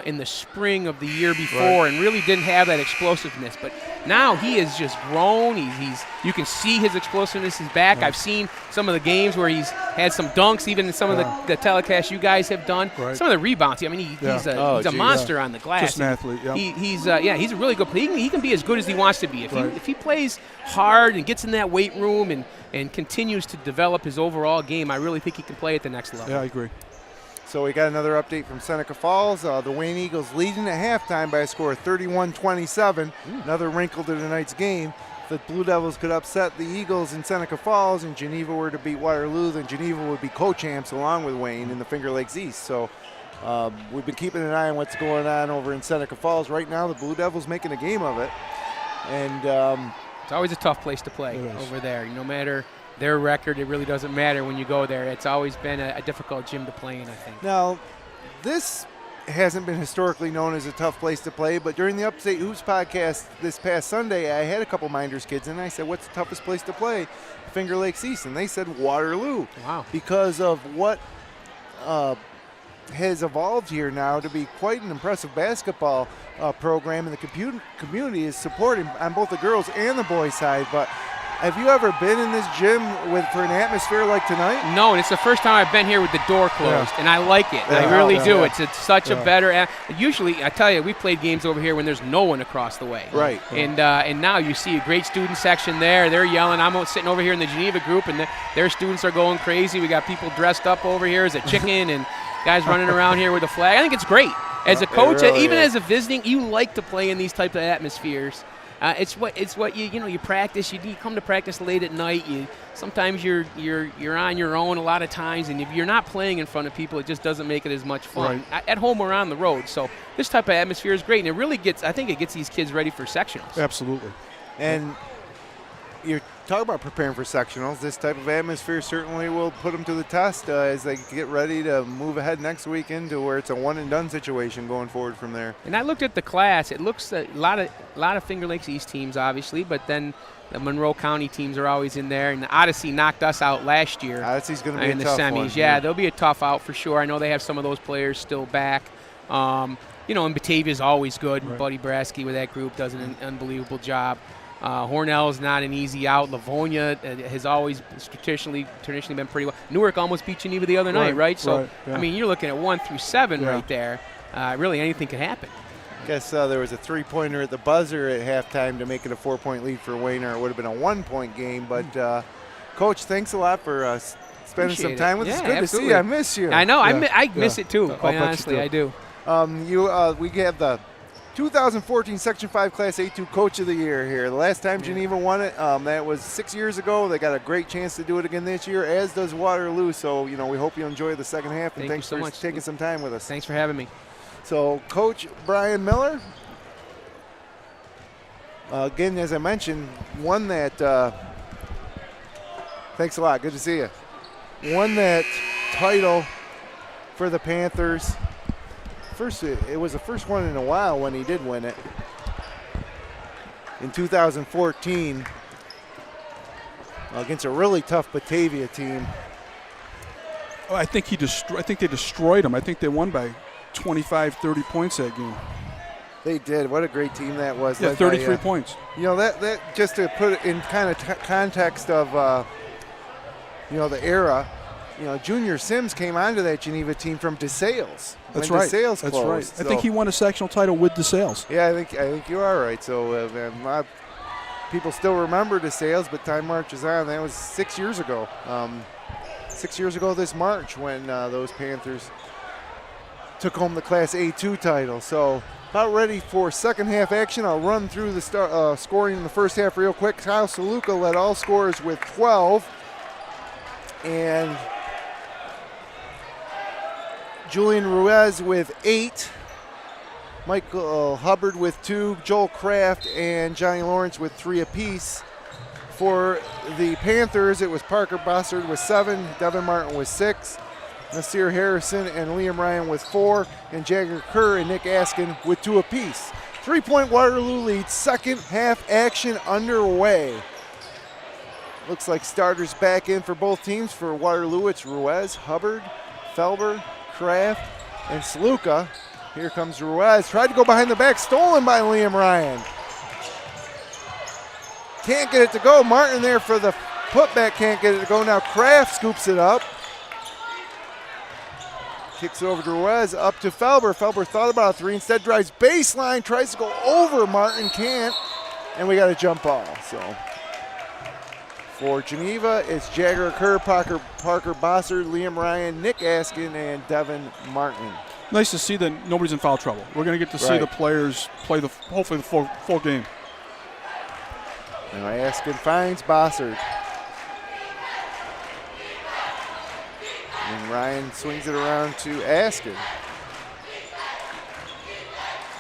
in the spring of the year before and really didn't have that explosiveness. But now he has just grown. You can see his explosiveness is back. I've seen some of the games where he's had some dunks, even in some of the telecasts you guys have done. Right. Some of the rebounds. I mean, he's a monster on the glass. Just an athlete. Yeah. He's a really good player. He can be as good as he wants to be. If he plays hard and gets in that weight room and continues to develop his overall game, I really think he can play at the next level. Yeah, I agree. So we got another update from Seneca Falls. The Wayne Eagles leading at halftime by a score of 31-27. Another wrinkle to tonight's game. If the Blue Devils could upset the Eagles in Seneca Falls and Geneva were to beat Waterloo, then Geneva would be co-champs along with Wayne in the Finger Lakes East. So we've been keeping an eye on what's going on over in Seneca Falls. Right now, the Blue Devils making a game of it. And it's always a tough place to play over there. No matter their record, it really doesn't matter when you go there. It's always been a difficult gym to play in, I think. Now, this hasn't been historically known as a tough place to play, but during the Upstate Hoops podcast this past Sunday, I had a couple Minders kids, and I said, what's the toughest place to play? Finger Lakes East, and they said Waterloo. Wow. Because of what has evolved here now to be quite an impressive basketball program, and the community is supporting on both the girls and the boys side. But have you ever been in this gym for an atmosphere like tonight? No, and it's the first time I've been here with the door closed, and I like it. I really do. Yeah. It's such a better. Usually, I tell you, we played games over here when there's no one across the way. Right. And now you see a great student section there. They're yelling. I'm sitting over here in the Geneva group, and their students are going crazy. We got people dressed up over here as a chicken and guys running around here with a flag. I think it's great. As a coach, really even is. as a visiting, you like to play in these type of atmospheres. It's what you practice. You come to practice late at night. Sometimes you're on your own a lot of times, and if you're not playing in front of people, it just doesn't make it as much fun. Right. At home or on the road. So this type of atmosphere is great, and it really gets these kids ready for sectionals. Absolutely. And you're talking about preparing for sectionals. This type of atmosphere certainly will put them to the test as they get ready to move ahead next weekend to where it's a one-and-done situation going forward from there. And I looked at the class. It looks a lot of Finger Lakes East teams, obviously, but then the Monroe County teams are always in there. And the Odyssey knocked us out last year. Odyssey's going to be in a the tough semis. one. Yeah, they'll be a tough out for sure. I know they have some of those players still back. And Batavia's always good. Right. Buddy Brasky with that group does an unbelievable job. Hornell's not an easy out. Livonia has always traditionally been pretty well. Newark almost beat Geneva the other night, right? So, yeah. I mean, you're looking at 1 through 7 Yeah. right there. Really, anything could happen. Guess there was a three-pointer at the buzzer at halftime to make it a 4-point lead for Wayne, or it would have been a 1-point game. But, Coach, thanks a lot for spending Appreciate some time it. with us. Yeah, Good absolutely. to see you. I miss you. I know. Yeah. I miss it too, I'll quite bet you honestly. do. I do. We have the 2014 Section 5 Class A2 Coach of the Year here. The last time Geneva won it, that was 6 years ago. They got a great chance to do it again this year, as does Waterloo. So, we hope you enjoy the second half, and Thank you thanks so for much. taking some time with us. Thanks for having me. So, Coach Brian Miller, again, as I mentioned, won that. Thanks a lot. Good to see you. Won that title for the Panthers. It was the first one in a while when he did win it. In 2014, against a really tough Batavia team. I think they destroyed them. I think they won by 25, 30 points that game. They did. What a great team that was. Yeah, led by, 33 points. That just to put it in kind of context of, the era. Junior Sims came onto that Geneva team from DeSales. That's when right. DeSales That's closed. right. So, I think he won a sectional title with DeSales. Yeah, I think you are right. So a lot of people still remember DeSales, but time marches on. That was 6 years ago. 6 years ago this March when those Panthers took home the Class A2 title. So about ready for second half action. I'll run through the scoring in the first half real quick. Kyle Saluka led all scorers with 12. And Julian Ruiz with 8. Michael Hubbard with 2. Joel Kraft and Johnny Lawrence with 3 apiece. For the Panthers, it was Parker Bossard with 7. Devin Martin with 6. Nasir Harrison and Liam Ryan with 4. And Jagger Kerr and Nick Askin with 2 apiece. 3-point Waterloo lead. Second half action underway. Looks like starters back in for both teams. For Waterloo, it's Ruiz, Hubbard, Felber, Kraft, and Saluka. Here comes Ruiz. Tried to go behind the back. Stolen by Liam Ryan. Can't get it to go. Martin there for the putback. Can't get it to go. Now Kraft scoops it up. Kicks it over to Ruiz. Up to Felber. Felber thought about a 3. Instead drives baseline. Tries to go over. Martin can't. And we got a jump ball. So for Geneva, it's Jagger Kerr, Parker Bossard, Liam Ryan, Nick Askin, and Devin Martin. Nice to see that nobody's in foul trouble. We're going to get to see the players play hopefully the full game. Now Askin finds Bossard. And Ryan swings it around to Askin.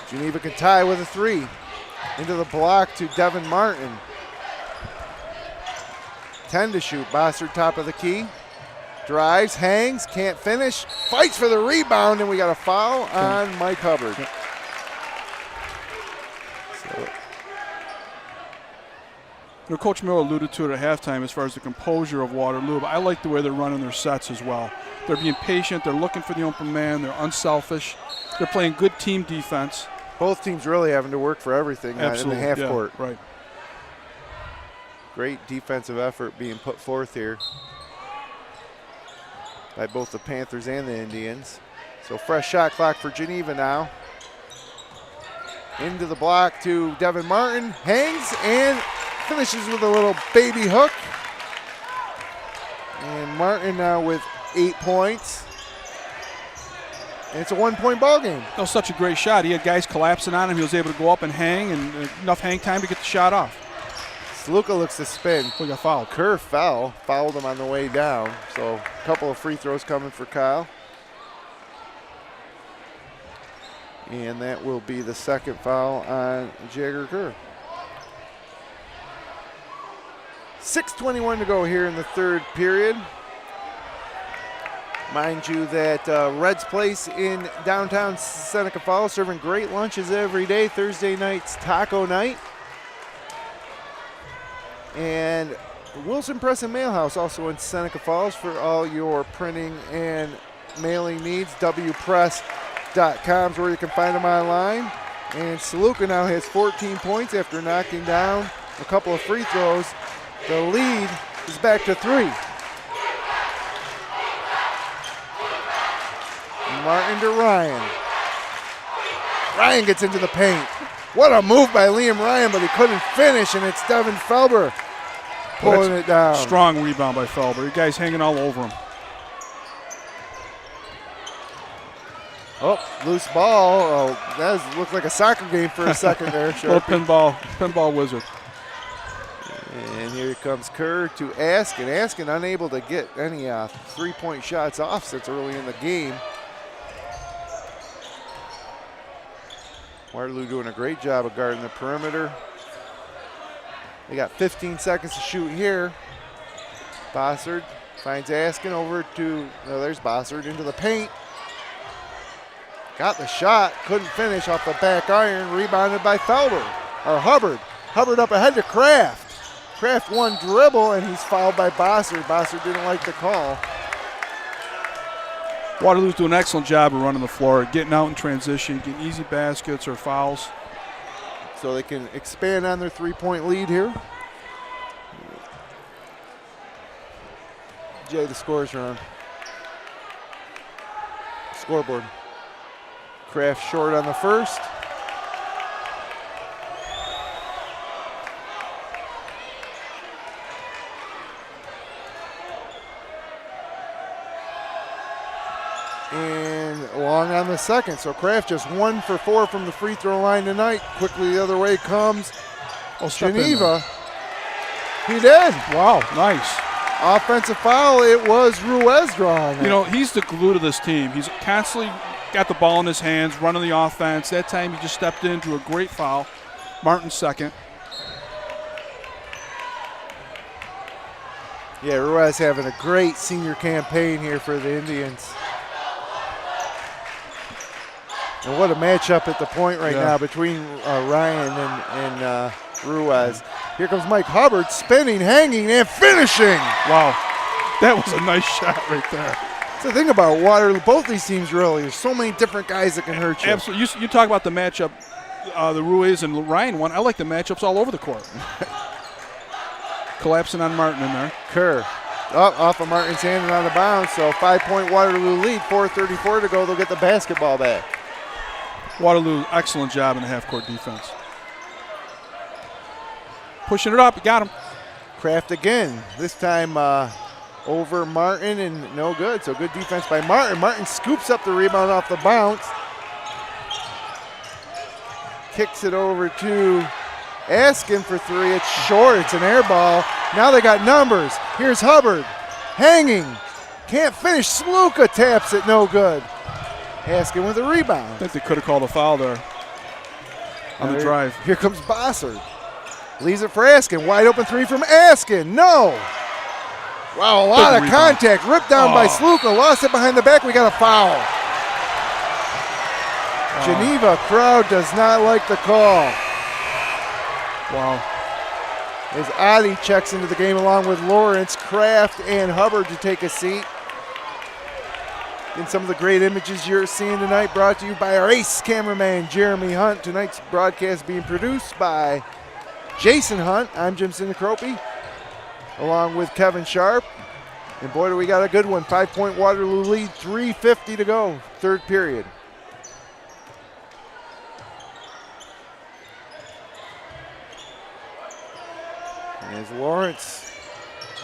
Geneva can tie with a 3. Into the block to Devin Martin. 10 to shoot. Bossard top of the key. Drives, hangs, can't finish. Fights for the rebound, and we got a foul on Mike Hubbard. Coach Miller alluded to it at halftime as far as the composure of Waterloo, but I like the way they're running their sets as well. They're being patient. They're looking for the open man. They're unselfish. They're playing good team defense. Both teams really having to work for everything in the half court. Right. Great defensive effort being put forth here by both the Panthers and the Indians. So fresh shot clock for Geneva now. Into the block to Devin Martin. Hangs and finishes with a little baby hook. And Martin now with 8 points. And it's a 1-point ball game. That was such a great shot. He had guys collapsing on him. He was able to go up and hang, and enough hang time to get the shot off. Sluka looks to spin. We got fouled. Kerr fouled him on the way down. So a couple of free throws coming for Kyle. And that will be the second foul on Jagger Kerr. 6:21 to go here in the third period. Mind you that Red's Place in downtown Seneca Falls serving great lunches every day. Thursday night's taco night. And Wilson Press and Mail House also in Seneca Falls for all your printing and mailing needs. WPress.com is where you can find them online. And Saluka now has 14 points after knocking down a couple of free throws. The lead is back to 3. Martin to Ryan. Ryan gets into the paint. What a move by Liam Ryan, but he couldn't finish, and it's Devin Felber pulling it down. Strong rebound by Felber. The guy's hanging all over him. Oh, loose ball. Oh, that looked like a soccer game for a second there. Little pinball wizard. And here comes Kerr to Askin. Askin unable to get any 3-point shots off since early in the game. Waterloo doing a great job of guarding the perimeter. They got 15 seconds to shoot here. Bossard finds Askin over to, there's Bossard into the paint. Got the shot, couldn't finish off the back iron, rebounded by Felber, or Hubbard. Hubbard up ahead to Kraft. Kraft one dribble, and he's fouled by Bossard. Bossard didn't like the call. Waterloo's doing an excellent job of running the floor, getting out in transition, getting easy baskets or fouls. So they can expand on their 3-point lead here. Jay, the scores are on. Scoreboard. Kraft short on the first. And Long on the second. So Kraft just 1 for 4 from the free throw line tonight. Quickly the other way comes Geneva. He did. Wow, nice. Offensive foul, it was Ruiz drawing. You know, he's the glue to this team. He's constantly got the ball in his hands, running the offense. That time he just stepped into a great foul. Martin second. Yeah, Ruiz having a great senior campaign here for the Indians. And what a matchup at the point right now between Ryan and Ruiz. Here comes Mike Hubbard, spinning, hanging, and finishing. Wow, that was a nice shot right there. That's the thing about Waterloo, both these teams really, there's so many different guys that can hurt you. Absolutely. You talk about the matchup, the Ruiz and Ryan one. I like the matchups all over the court. Collapsing on Martin in there. Kerr off of Martin's hand and out of bounds, so 5-point Waterloo lead, 4:34 to go. They'll get the basketball back. Waterloo, excellent job in the half-court defense. Pushing it up, you got him. Kraft again, this time over Martin, and no good. So good defense by Martin. Martin scoops up the rebound off the bounce. Kicks it over to Askin for 3. It's short, it's an air ball. Now they got numbers. Here's Hubbard, hanging. Can't finish, Sluka taps it, no good. Askin with a rebound. I think they could have called a foul there on the drive. Here comes Bossard. Leaves it for Askin. Wide open 3 from Askin. No. Wow, a lot of contact. Ripped down by Sluka. Lost it behind the back. We got a foul. Geneva crowd does not like the call. Wow. As Adi checks into the game along with Lawrence, Kraft, and Hubbard to take a seat. And some of the great images you're seeing tonight brought to you by our ace cameraman, Jeremy Hunt. Tonight's broadcast being produced by Jason Hunt. I'm Jim Sinicropi, along with Kevin Sharp. And boy, do we got a good one. 5-point Waterloo lead, 3:50 to go, third period. And as Lawrence,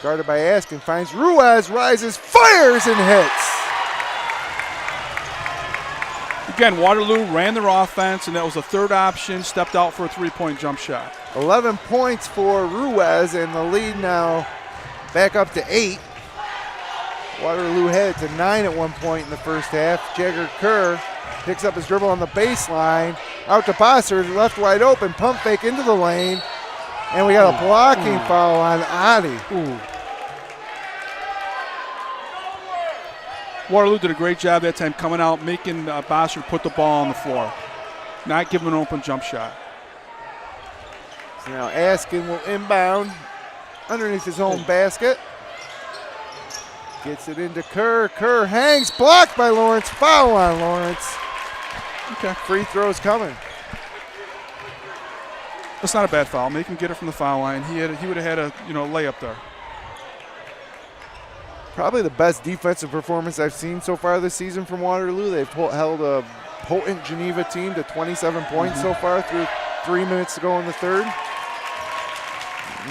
guarded by Askin, finds Ruiz, rises, fires, and hits. Again, Waterloo ran their offense, and that was the third option, stepped out for a three-point jump shot. 11 points for Ruiz, and the lead now back up to 8. Waterloo had it to 9 at one point in the first half. Jagger Kerr picks up his dribble on the baseline. Out to Bosser, left wide open, pump fake into the lane. And we got a blocking foul on Adi. Waterloo did a great job that time coming out, making Bosser put the ball on the floor, not giving an open jump shot. So now Askin will inbound underneath his own basket. Gets it into Kerr. Kerr hangs, blocked by Lawrence. Foul on Lawrence. Okay. Free throws coming. That's not a bad foul. Make him get it from the foul line. He would have had a layup there. Probably the best defensive performance I've seen so far this season from Waterloo. They've held a potent Geneva team to 27 points so far through 3 minutes to go in the third.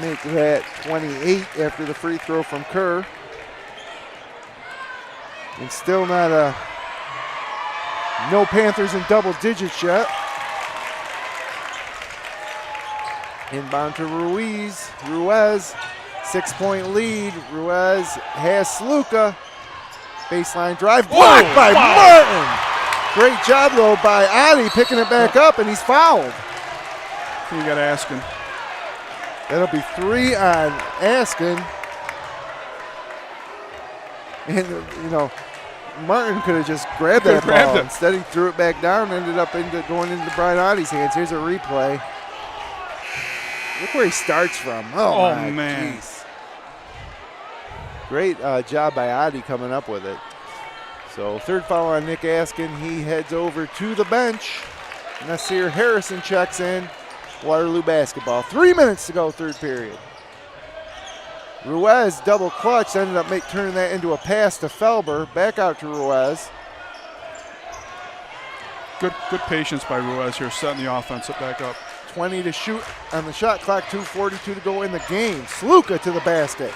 Make that 28 after the free throw from Kerr. And still not no Panthers in double digits yet. Inbound to Ruiz. 6-point lead. Ruiz has Sluka. Baseline drive. Blocked by Martin. Great job, though, by Adi picking it back up, and he's fouled. You got Askin. That'll be 3 on Askin. And, Martin could have just grabbed that ball. Instead, he threw it back down and ended up going into Brian Adi's hands. Here's a replay. Look where he starts from. Oh man. Geez. Great job by Adi coming up with it. So third foul on Nick Askin. He heads over to the bench. Nasir Harrison checks in. Waterloo basketball. 3 minutes to go, third period. Ruiz double clutch, ended up turning that into a pass to Felber. Back out to Ruiz. Good patience by Ruiz here, setting the offense back up. 20 to shoot on the shot clock, 2:42 to go in the game. Sluka to the basket.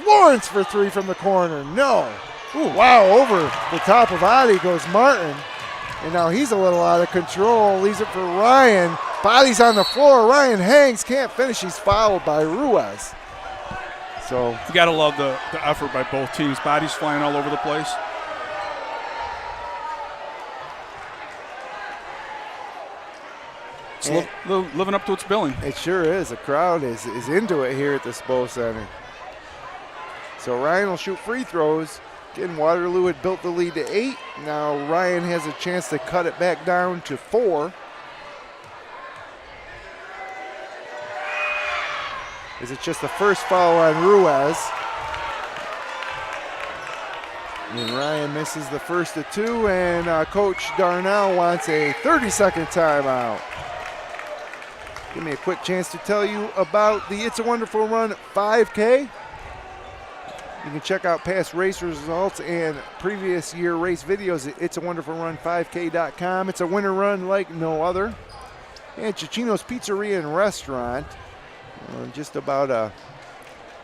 Lawrence for 3 from the corner. No. Ooh, wow, over the top of Adi goes Martin. And now he's a little out of control. Leaves it for Ryan. Body's on the floor. Ryan hangs, can't finish. He's fouled by Ruiz. So you got to love the effort by both teams. Bodies flying all over the place. It's living up to its billing. It sure is. The crowd is into it here at the Spo Center. So Ryan will shoot free throws. Again, Waterloo had built the lead to 8. Now Ryan has a chance to cut it back down to 4. Is it just the first foul on Ruiz? And Ryan misses the first of 2, and Coach Darnell wants a 30-second timeout. Give me a quick chance to tell you about the It's a Wonderful Run 5K. You can check out past race results and previous year race videos at itsawonderfulrun5k.com. It's a winter run like no other. And Cicino's Pizzeria and Restaurant. Just about a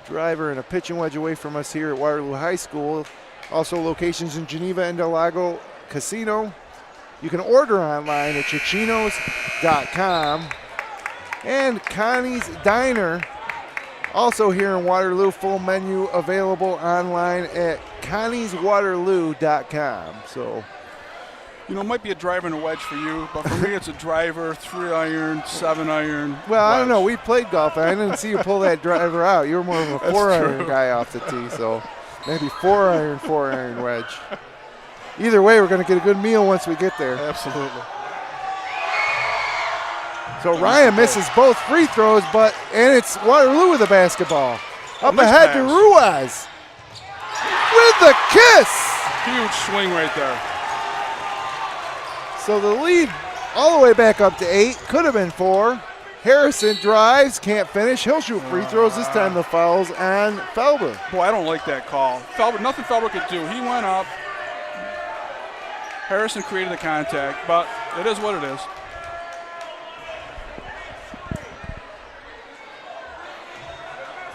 driver and a pitching wedge away from us here at Waterloo High School. Also locations in Geneva and Del Lago Casino. You can order online at chichinos.com. And Connie's Diner, also here in Waterloo, full menu available online at connieswaterloo.com. So, it might be a driver and a wedge for you, but for me it's a driver, 3-iron, 7-iron. Well, wedge. I don't know. We played golf, and I didn't see you pull that driver out. You were more of a 4-iron guy off the tee, so maybe 4-iron, 4-iron wedge. Either way, we're going to get a good meal once we get there. Absolutely. So Ryan misses both free throws, and it's Waterloo with the basketball. Up ahead to Ruiz with the kiss. Huge swing right there. So the lead all the way back up to 8. Could have been 4. Harrison drives, can't finish. He'll shoot free throws. This time the foul's on Felber. Boy, I don't like that call. Nothing Felber could do. He went up. Harrison created the contact, but it is what it is.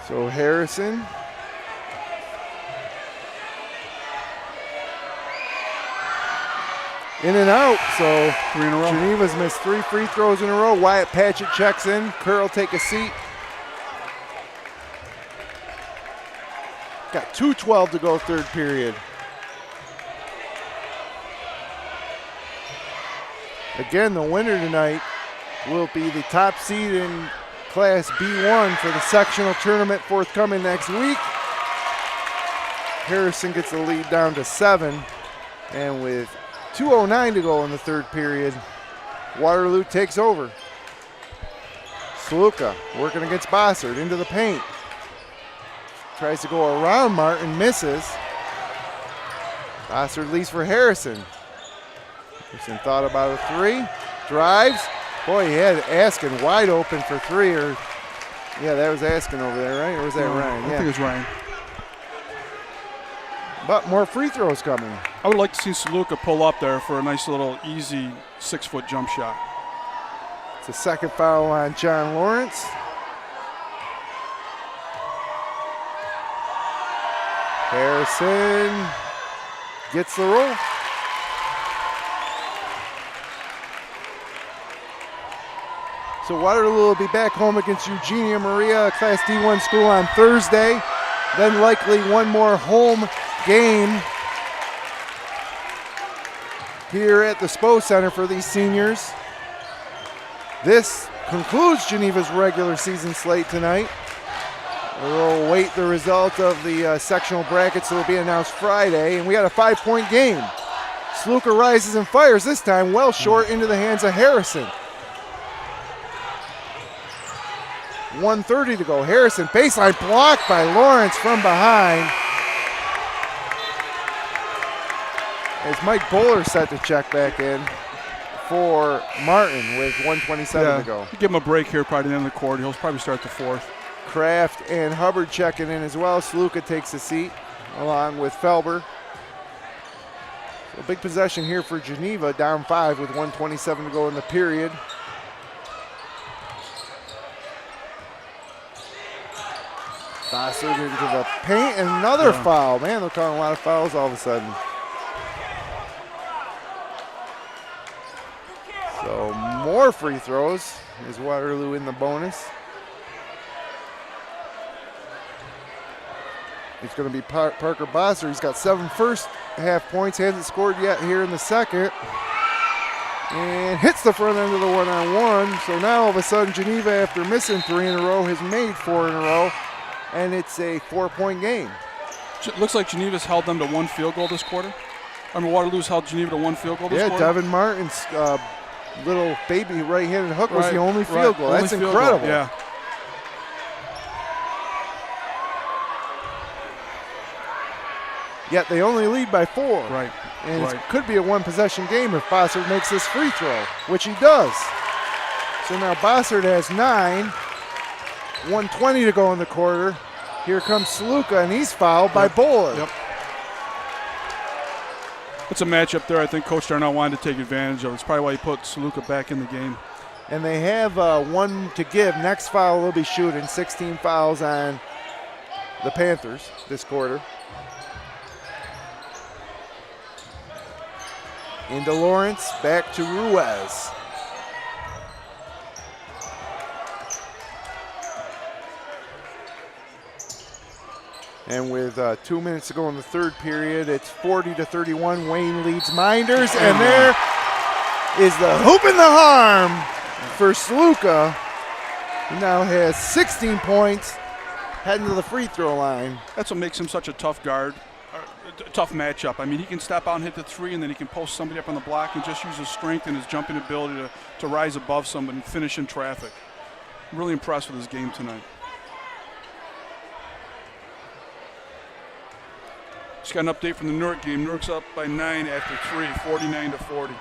So Harrison. in and out. So 3 in a row. Geneva's missed 3 free throws in a row. Wyatt Patchett checks in. Kerr take a seat. Got 2:12 to go, third period. Again, the winner tonight will be the top seed in Class B1 for the sectional tournament forthcoming next week. Harrison gets the lead down to 7, and with 2:09 to go in the third period, Waterloo takes over. Sluka working against Bossard into the paint. Tries to go around Martin, misses. Bossard leads for Harrison. Harrison thought about a 3, drives. Boy, he had Askin wide open for 3. Or yeah, that was Askin over there, right? Or was that Ryan? I think it was Ryan. But more free throws coming. I would like to see Saluka pull up there for a nice little easy 6-foot jump shot. It's a second foul on John Lawrence. Harrison gets the roll. So Waterloo will be back home against Eugenia Maria, a Class D1 school, on Thursday. Then likely one more home game here at the Spo Center for these seniors. This concludes Geneva's regular season slate tonight. We'll wait the result of the sectional brackets that will be announced Friday, and we got a 5-point game. Sluka rises and fires, this time well short into the hands of Harrison. 1:30 to go. Harrison baseline blocked by Lawrence from behind. As Mike Bowler set to check back in for Martin with 1:27 to go. Give him a break here probably at the end of the quarter. He'll probably start the fourth. Kraft and Hubbard checking in as well. Sluka takes a seat along with Felber. So big possession here for Geneva, down 5 with 1:27 to go in the period. Bossard into the paint, and another foul. Man, they're calling a lot of fouls all of a sudden. So more free throws is Waterloo in the bonus. It's going to be Parker Bossard. He's got 7 first half points, hasn't scored yet here in the second. And hits the front end of the one-on-one. So now all of a sudden Geneva, after missing 3 in a row, has made 4 in a row. And it's a 4-point game. It looks like Geneva's held them to 1 field goal this quarter. I mean, Waterloo's held Geneva to 1 field goal this quarter. Yeah, Devin Martin's little baby right-handed hook was the only field goal. Only That's field incredible. Goal. Yeah. Yet they only lead by 4. Right. And it could be a 1-possession game if Bossard makes this free throw, which he does. So now Bossard has 9. 1:20 to go in the quarter. Here comes Sluka, and he's fouled by Bowler. Yep. It's a matchup there I think Coach Darnell wanted to take advantage of. It's probably why he put Sluka back in the game. And they have 1 to give. Next foul will be shooting. 16 fouls on the Panthers this quarter. Into Lawrence, back to Ruiz. And with 2 minutes to go in the third period, it's 40-31. Wayne leads Minders, and there is the hoop in the harm for Sluka. He now has 16 points, heading to the free throw line. That's what makes him such a tough guard, a tough matchup. I mean, he can step out and hit the 3, and then he can post somebody up on the block and just use his strength and his jumping ability to rise above someone and finish in traffic. I'm really impressed with his game tonight. Just got an update from the Newark game. Newark's up by 9 after 3, 49-40.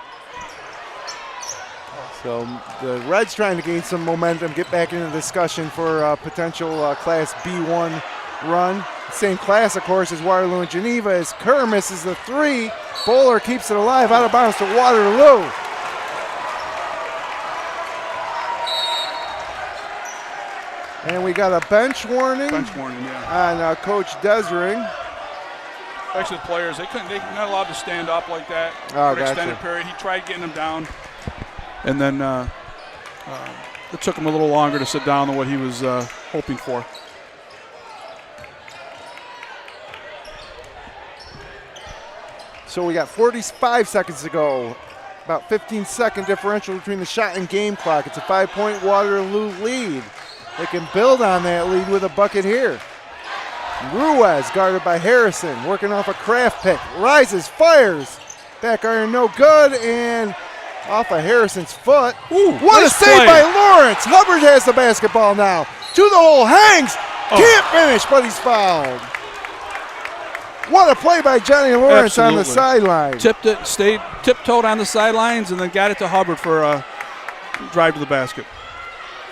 So the Reds trying to gain some momentum, get back into the discussion for a potential Class B1 run. Same class, of course, as Waterloo and Geneva, as Kerr misses the 3. Bowler keeps it alive, out of bounds to Waterloo. And we got a bench warning. Bench warning, yeah. On Coach Desring. Actually, the players, they're not allowed to stand up like that Oh, for an extended period. He tried getting them down, and then it took him a little longer to sit down than what he was hoping for. So we got 45 seconds to go. About 15-second differential between the shot and game clock. It's a 5-point Waterloo lead. They can build on that lead with a bucket here. Ruiz guarded by Harrison, working off a craft pick. Rises, fires. Back iron no good, and off of Harrison's foot. Ooh, what nice a save play by Lawrence. Hubbard has the basketball now. To the hole, hangs. Can't finish, but he's fouled. What a play by Johnny Lawrence on the sideline. Tiptoed on the sidelines, and then got it to Hubbard for a drive to the basket.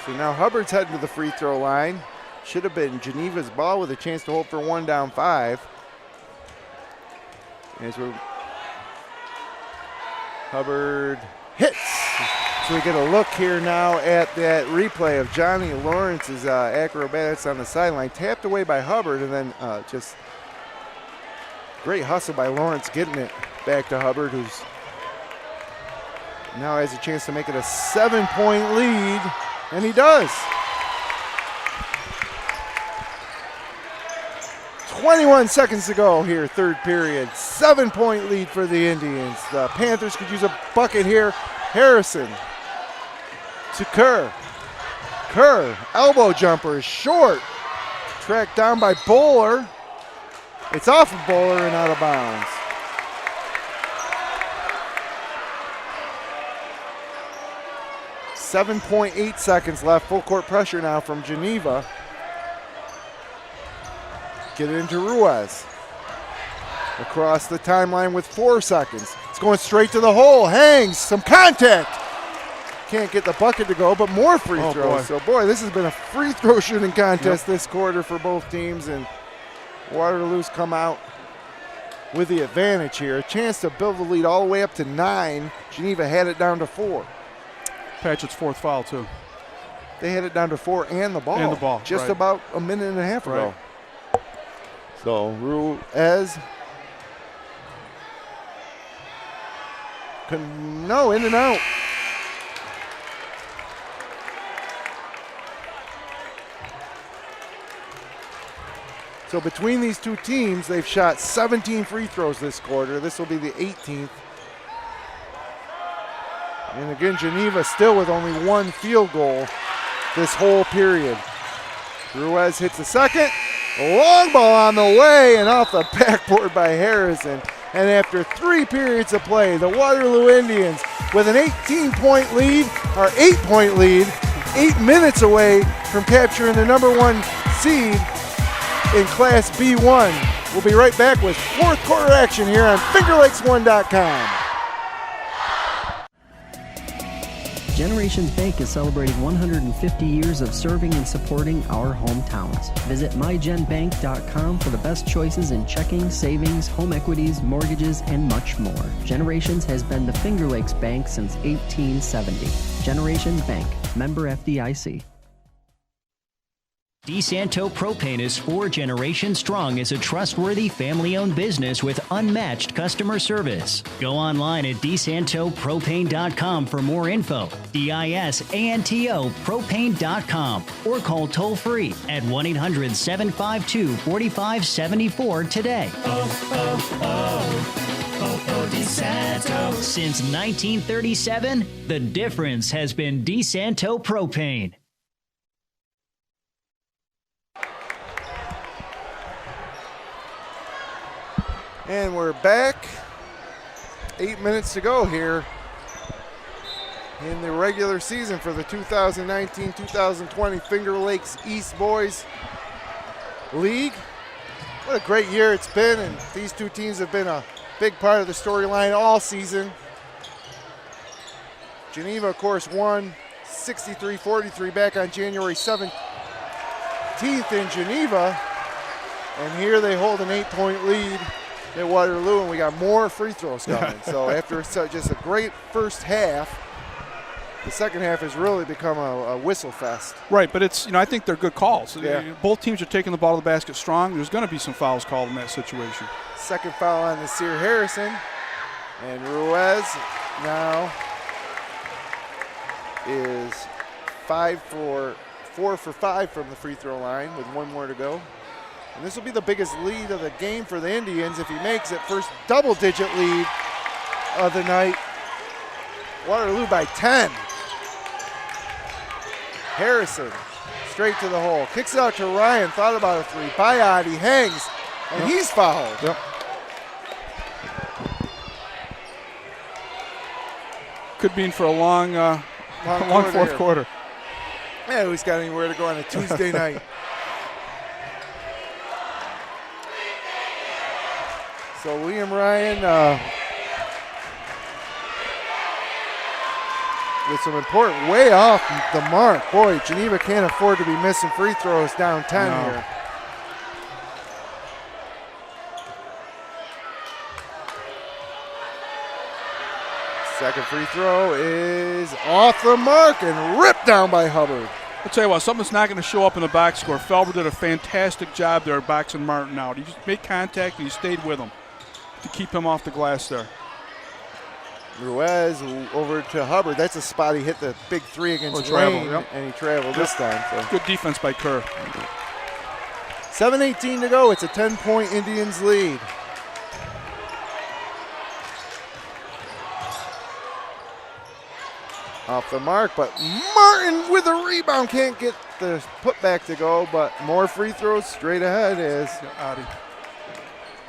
So now Hubbard's heading to the free throw line. Should have been Geneva's ball with a chance to hold for 1 down 5. As we're Hubbard hits. So we get a look here now at that replay of Johnny Lawrence's acrobatics on the sideline. Tapped away by Hubbard, and then just great hustle by Lawrence getting it back to Hubbard, who's now has a chance to make it a 7-point lead, and he does. 21 seconds to go here, third period. 7-point lead for the Indians. The Panthers could use a bucket here. Harrison to Kerr. Kerr, elbow jumper, short. Tracked down by Bowler. It's off of Bowler and out of bounds. .8 seconds left. Full court pressure now from Geneva. Get it into Ruiz. Across the timeline with 4 seconds. It's going straight to the hole. Hangs. Some contact. Can't get the bucket to go, but more free throws. So, boy, this has been a free throw shooting contest this quarter for both teams, and Waterloo's come out with the advantage here. A chance to build the lead all the way up to 9. Geneva had it down to 4. Patchett's 4th foul, too. They had it down to 4 and the ball. And the ball, just right. about a minute and a half ago. Right. So Ruiz. No, in and out. So between these two teams, they've shot 17 free throws this quarter. This will be the 18th. And again, Geneva still with only 1 field goal this whole period. Ruiz hits the second. A long ball on the way and off the backboard by Harrison. And after 3 periods of play, the Waterloo Indians with an 18-point lead, or 8-point lead, 8 minutes away from capturing the #1 seed in Class B1. We'll be right back with 4th quarter action here on FingerLakes1.com. Generations Bank is celebrating 150 years of serving and supporting our hometowns. Visit mygenbank.com for the best choices in checking, savings, home equities, mortgages, and much more. Generations has been the Finger Lakes Bank since 1870. Generations Bank, member FDIC. DeSanto Propane is 4 generations strong as a trustworthy family-owned business with unmatched customer service. Go online at DeSantoPropane.com for more info. DISANTO Propane.com or call toll-free at 1-800-752-4574 today. DeSanto. Since 1937, the difference has been DeSanto Propane. And we're back. 8 minutes to go here in the regular season for the 2019-2020 Finger Lakes East Boys League. What a great year it's been, and these two teams have been a big part of the storyline all season. Geneva, of course, won 63-43 back on January 17th in Geneva, and here they hold an 8-point lead at Waterloo, and we got more free throws coming. So after just a great first half, The second half has really become a whistle fest. Right, but it's, I think they're good calls. Yeah. Both teams are taking the ball to the basket strong. There's going to be some fouls called in that situation. Second foul on Nasir Harrison. And Ruiz now is 4 for 5 from the free throw line with 1 more to go. And this will be the biggest lead of the game for the Indians if he makes it. First double-digit lead of the night. Waterloo by 10. Harrison straight to the hole. Kicks it out to Ryan. Thought about a 3. Bayard, he hangs, and he's fouled. Yep. Could be in for a long fourth quarter. Yeah, who's got anywhere to go on a Tuesday night? So Liam Ryan with some important, way off the mark. Boy, Geneva can't afford to be missing free throws down 10 here. Second free throw is off the mark and ripped down by Hubbard. I'll tell you what, something's not going to show up in the box score. Felber did a fantastic job there boxing Martin out. He just made contact and he stayed with him to keep him off the glass there. Ruiz over to Hubbard. That's a spot he hit the big 3 against Wayne, and he traveled this time. So. Good defense by Kerr. 7:18 to go. It's a 10-point Indians lead. Off the mark, but Martin with a rebound. Can't get the putback to go, but more free throws straight ahead as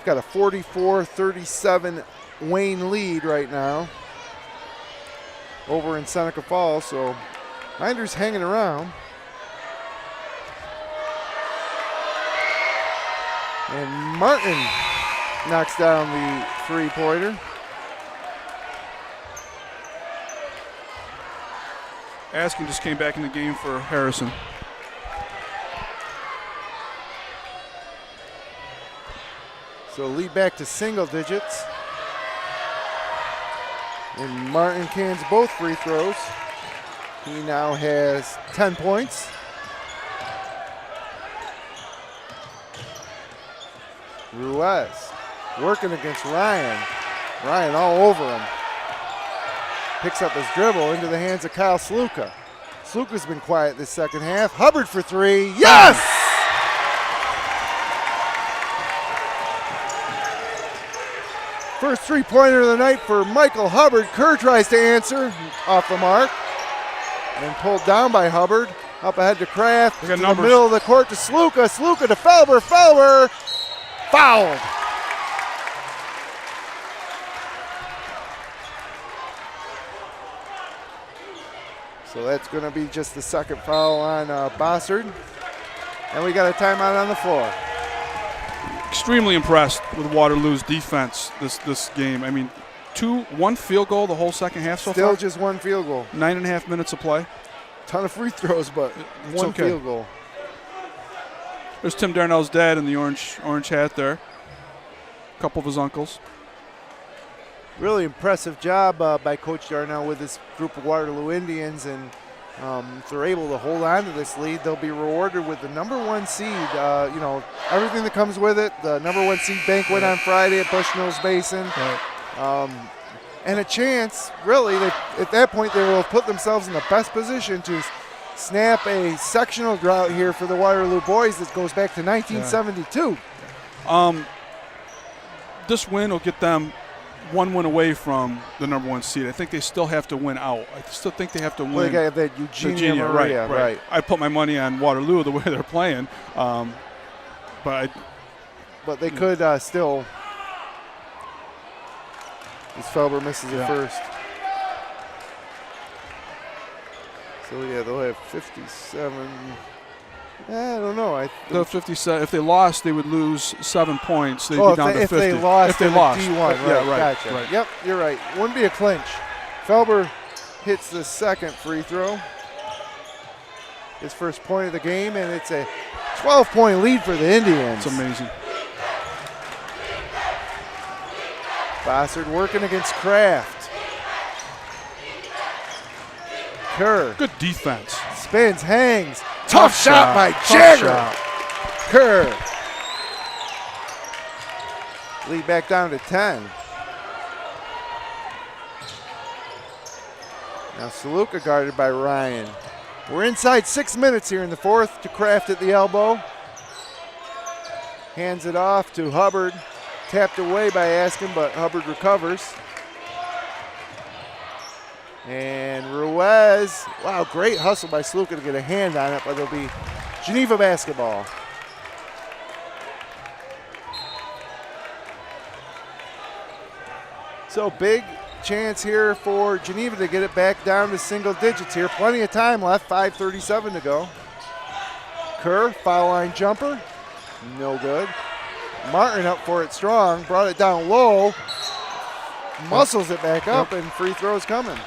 got a 44-37 Wayne lead right now over in Seneca Falls. So Minder's hanging around. And Martin knocks down the three-pointer. Askin just came back in the game for Harrison. So lead back to single digits. And Martin cans both free throws. He now has 10 points. Ruiz working against Ryan. Ryan all over him. Picks up his dribble into the hands of Kyle Sluka. Sluka's been quiet this second half. Hubbard for 3. Yes! First three-pointer of the night for Michael Hubbard. Kerr tries to answer off the mark and pulled down by Hubbard. Up ahead to Kraft. To the middle of the court to Sluka. Sluka to Felber. Felber fouled. So that's going to be just the second foul on Bossard. And we got a timeout on the floor. Extremely impressed with Waterloo's defense this game. I mean, one field goal the whole second half so far. Still just one field goal. 9.5 minutes of play. Ton of free throws, but one field goal. There's Tim Darnell's dad in the orange hat there. A couple of his uncles. Really impressive job by Coach Darnell with this group of Waterloo Indians, and if they're able to hold on to this lead, they'll be rewarded with the @1 seed. Everything that comes with it. The #1 seed banquet on Friday at Bushnell's Basin, and a chance. Really, at that point, they will put themselves in the best position to snap a sectional drought here for the Waterloo boys that goes back to 1972. This win will get them one win away from the #1 seed. I think they still have to win out. I still think they have to win. Well, they got that Eugenia Maria, right. I put my money on Waterloo the way they're playing, but they could still. As Felber misses it first. So they'll have 57. I don't know. The 57. If they lost, they would lose 7 points. They'd be down to 50. If they lost, D1, right? Gotcha. Right. Yep, you're right. Wouldn't be a clinch. Felber hits the second free throw. His first point of the game, and it's a 12-point lead for the Indians. It's amazing. Bossard working against Kraft. Kerr Good defense. spins, hangs. Tough shot by Tough Jagger. shot. Kerr. Lead back down to 10. Now Saluka guarded by Ryan. We're inside 6 minutes here in the fourth to Kraft at the elbow. Hands it off to Hubbard. Tapped away by Askin, but Hubbard recovers. And Ruiz, wow, great hustle by Saluka to get a hand on it, but it'll be Geneva basketball. So big chance here for Geneva to get it back down to single digits here. Plenty of time left, 5:37 to go. Kerr, foul line jumper, no good. Martin up for it strong, brought it down low, muscles it back up, and free throws coming.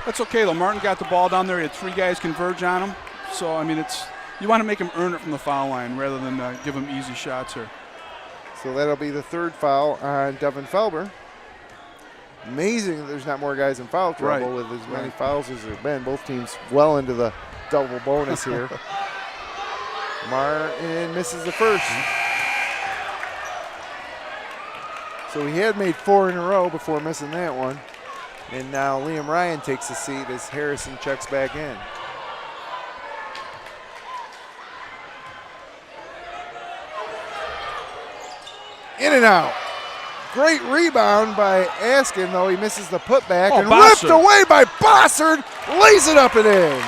That's okay, though. Martin got the ball down there. He had 3 guys converge on him. So, I mean, you want to make him earn it from the foul line rather than give him easy shots here. So that'll be the third foul on Devin Felber. Amazing that there's not more guys in foul trouble with as many fouls as there have been. Both teams well into the double bonus here. Martin misses the first. So he had made 4 in a row before missing that one. And now Liam Ryan takes a seat as Harrison checks back in. In and out. Great rebound by Askin, though he misses the putback. And Bossard. ripped away by Bossard. Lays it up and in.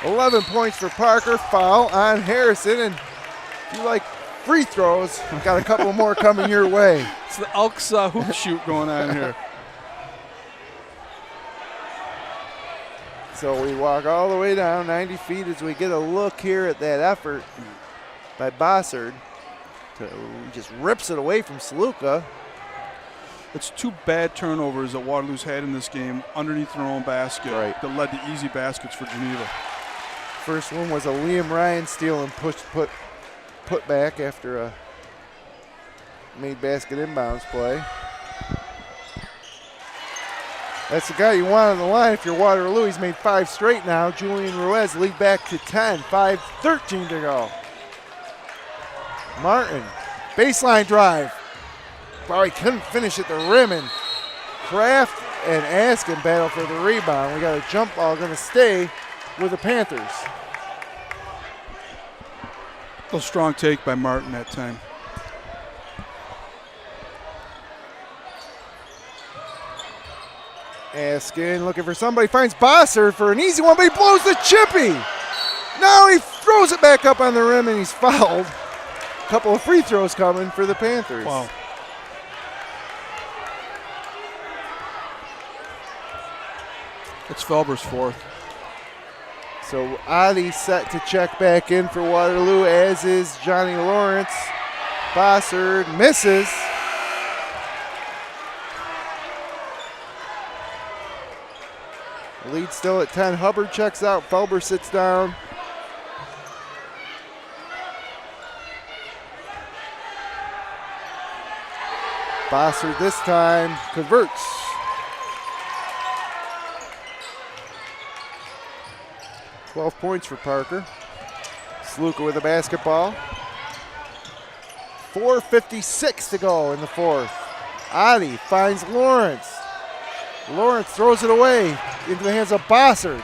11 points for Parker. Foul on Harrison. And if you like free throws, got a couple more coming your way. It's the Elks hoop shoot going on here. So we walk all the way down 90 feet as we get a look here at that effort by Bossard. He just rips it away from Saluka. It's 2 bad turnovers that Waterloo's had in this game underneath their own basket that led to easy baskets for Geneva. First one was a Liam Ryan steal and put back after a made basket inbounds play. That's the guy you want on the line if you're Waterloo. He's made 5 straight now. Julian Ruiz lead back to 10. 5:13 to go. Martin, baseline drive. Wow, he couldn't finish at the rim, and Kraft and Askin battle for the rebound. We got a jump ball going to stay with the Panthers. A strong take by Martin that time. Askin looking for somebody, finds Bossard for an easy one, but he blows the chippy. Now he throws it back up on the rim, and he's fouled. A couple of free throws coming for the Panthers. Wow. It's Felber's 4th. So Adi set to check back in for Waterloo, as is Johnny Lawrence. Bossard misses. Lead still at 10. Hubbard checks out. Felber sits down. Bossard this time converts. $12 points for Parker. Saluka with a basketball. 4:56 to go in the fourth. Adi finds Lawrence. Lawrence throws it away into the hands of Bossard.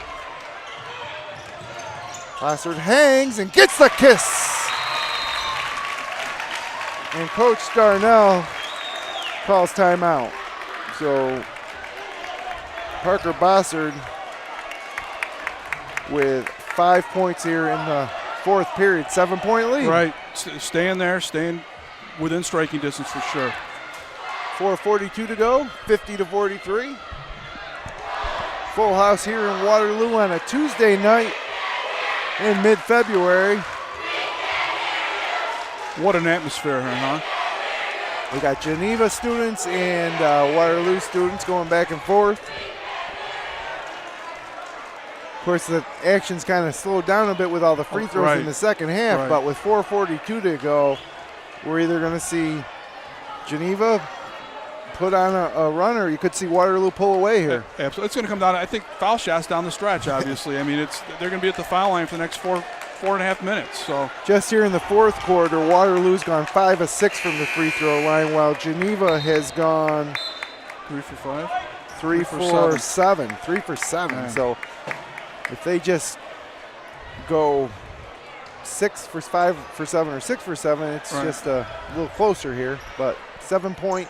Bossard hangs and gets the kiss. And Coach Darnell calls timeout. So Parker Bossard with 5 points here in the fourth period. 7-point lead. Right. Staying there, staying within striking distance for sure. 4:42 to go, 50-43. Full house here in Waterloo on a Tuesday night in mid-February. What an atmosphere here, huh? We got Geneva students and Waterloo students going back and forth. Of course, the action's kind of slowed down a bit with all the free throws in the second half, but with 4:42 to go, we're either going to see Geneva put on a runner, you could see Waterloo pull away here. Absolutely. It's going to come down to, I think, foul shots down the stretch, obviously. I mean, they're going to be at the foul line for the next four and a half minutes. So just here in the fourth quarter, Waterloo's gone 5 of 6 from the free throw line, while Geneva has gone 3 for 5. 3 for 7. 3 for 7. Man. So if they just go 6 for 5 for 7 or 6 for 7, it's just a little closer here. But 7-point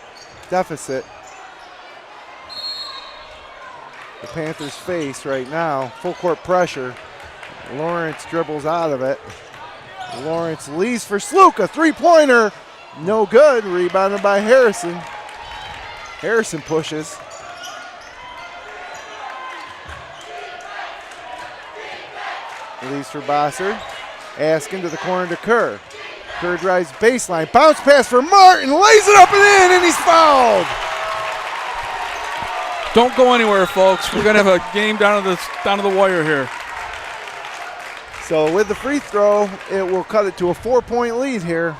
deficit the Panthers face right now. Full court pressure. Lawrence dribbles out of it. Lawrence leaves for Sluka. 3-pointer. No good. Rebounded by Harrison. Harrison pushes. Leaves for Bossard. Askin to the corner to Kerr. Kerr drives baseline. Bounce pass for Martin. Lays it up and in, and he's fouled. Don't go anywhere, folks. We're going to have a game down to the wire here. So with the free throw, it will cut it to a 4-point lead here.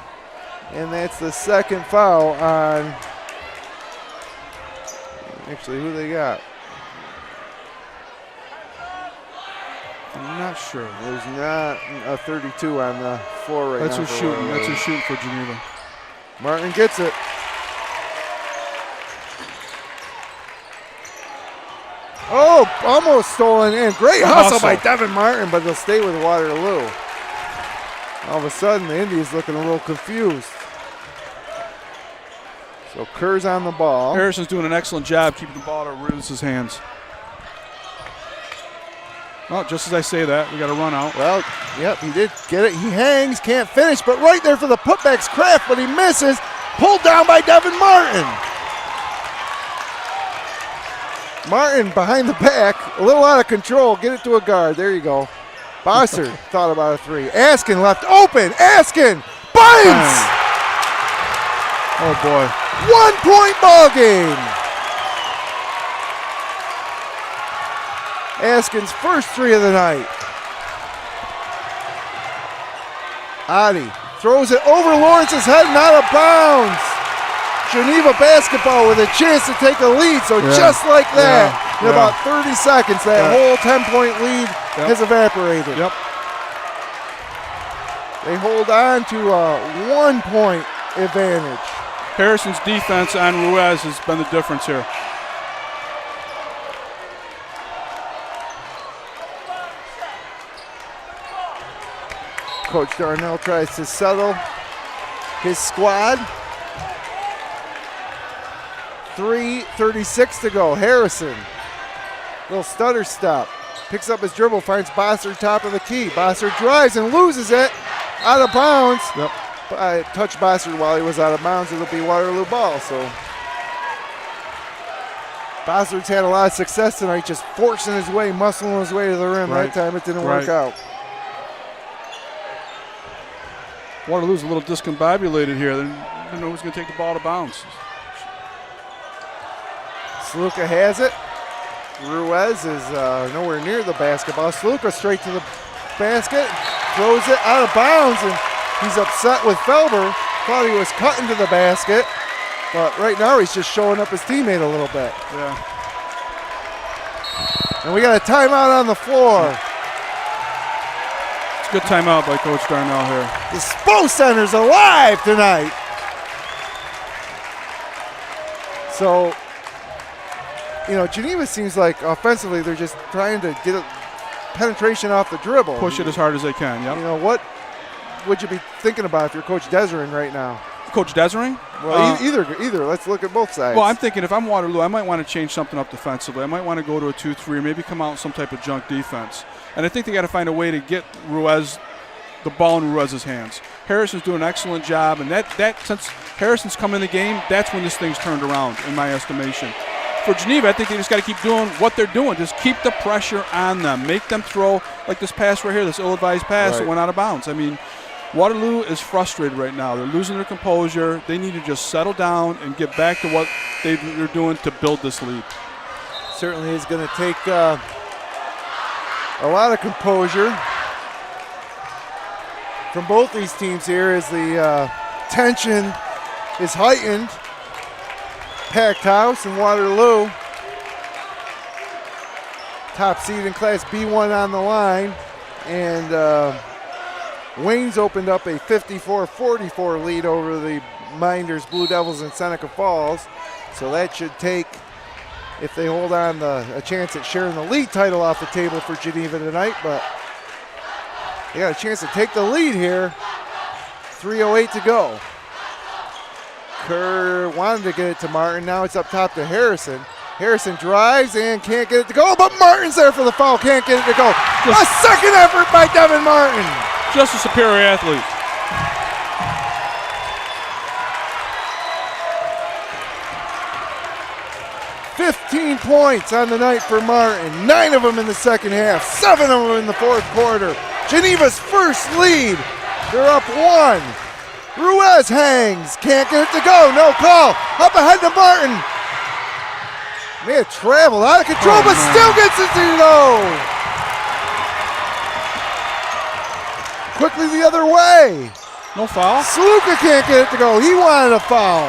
And that's the second foul on, actually, who they got? I'm not sure. There's not a 32 on the floor right That's now. who's shooting. That's who's shooting for Geneva. Martin gets it. Oh, almost stolen in. Great hustle by Devin Martin, but they'll stay with Waterloo. All of a sudden, the Indians looking a little confused. So Kerr's on the ball. Harrison's doing an excellent job keeping the ball out of Ruiz's hands. Well, just as I say that, we got a run out. Well, yep, he did get it. He hangs, can't finish, but right there for the putback's Kraft, but he misses. Pulled down by Devin Martin. Martin behind the back, a little out of control. Get it to a guard. There you go. Bossard thought about a 3. Askin left open. Askin binds. Oh, boy. 1-point ball game. Askin's first 3 of the night. Adi throws it over Lawrence's head and out of bounds. Geneva basketball with a chance to take a lead. So just like that, in about 30 seconds, that whole 10-point lead has evaporated. Yep. They hold on to a 1-point advantage. Harrison's defense on Ruiz has been the difference here. Coach Darnell tries to settle his squad. 3:36 to go. Harrison, little stutter stop. Picks up his dribble, finds Bossard top of the key. Bossard drives and loses it. Out of bounds. Yep. I touched Bossard while he was out of bounds. It'll be Waterloo ball. So Bossard's had a lot of success tonight, just forcing his way, muscling his way to the rim. Right. That time it didn't work out. Waterloo's a little discombobulated here. They don't know who's going to take the ball to bounds. Sluka has it. Ruiz is nowhere near the basketball. Sluka straight to the basket, throws it out of bounds, and he's upset with Felber. Thought he was cutting to the basket, but right now he's just showing up his teammate a little bit. Yeah. And we got a timeout on the floor. It's a good timeout by Coach Darnell here. The Spo Center's alive tonight. So, Geneva seems like offensively they're just trying to get a penetration off the dribble. Push it as hard as they can, yep. What would you be thinking about if you're Coach Desering right now? Coach Desering? Well, either. Let's look at both sides. Well, I'm thinking if I'm Waterloo, I might want to change something up defensively. I might want to go to a 2-3 or maybe come out with some type of junk defense. And I think they got to find a way to get Ruiz, the ball in Ruiz's hands. Harrison's doing an excellent job, and that since Harrison's come in the game, that's when this thing's turned around, in my estimation. For Geneva, I think they just got to keep doing what they're doing. Just keep the pressure on them. Make them throw like this pass right here, this ill-advised pass that went out of bounds. I mean, Waterloo is frustrated right now. They're losing their composure. They need to just settle down and get back to what they're doing to build this lead. Certainly is going to take a lot of composure from both these teams here as the tension is heightened. packed house in Waterloo. Top seed in Class B1 on the line. And Wayne's opened up a 54-44 lead over the Minders Blue Devils in Seneca Falls. So that should take, if they hold on, a chance at sharing the league title off the table for Geneva tonight. But they got a chance to take the lead here. 3:08 to go. Kerr wanted to get it to Martin. Now it's up top to Harrison. Harrison drives and can't get it to go, but Martin's there for the foul. Can't get it to go. A second effort by Devin Martin. Just a superior athlete. $15 points on the night for Martin. 9 of them in the second half. 7 of them in the fourth quarter. Geneva's first lead. They're up 1. Ruiz hangs. Can't get it to go. No call. Up ahead to Martin. May have traveled out of control, but still gets it to go. Quickly the other way. No foul? Sluka can't get it to go. He wanted a foul.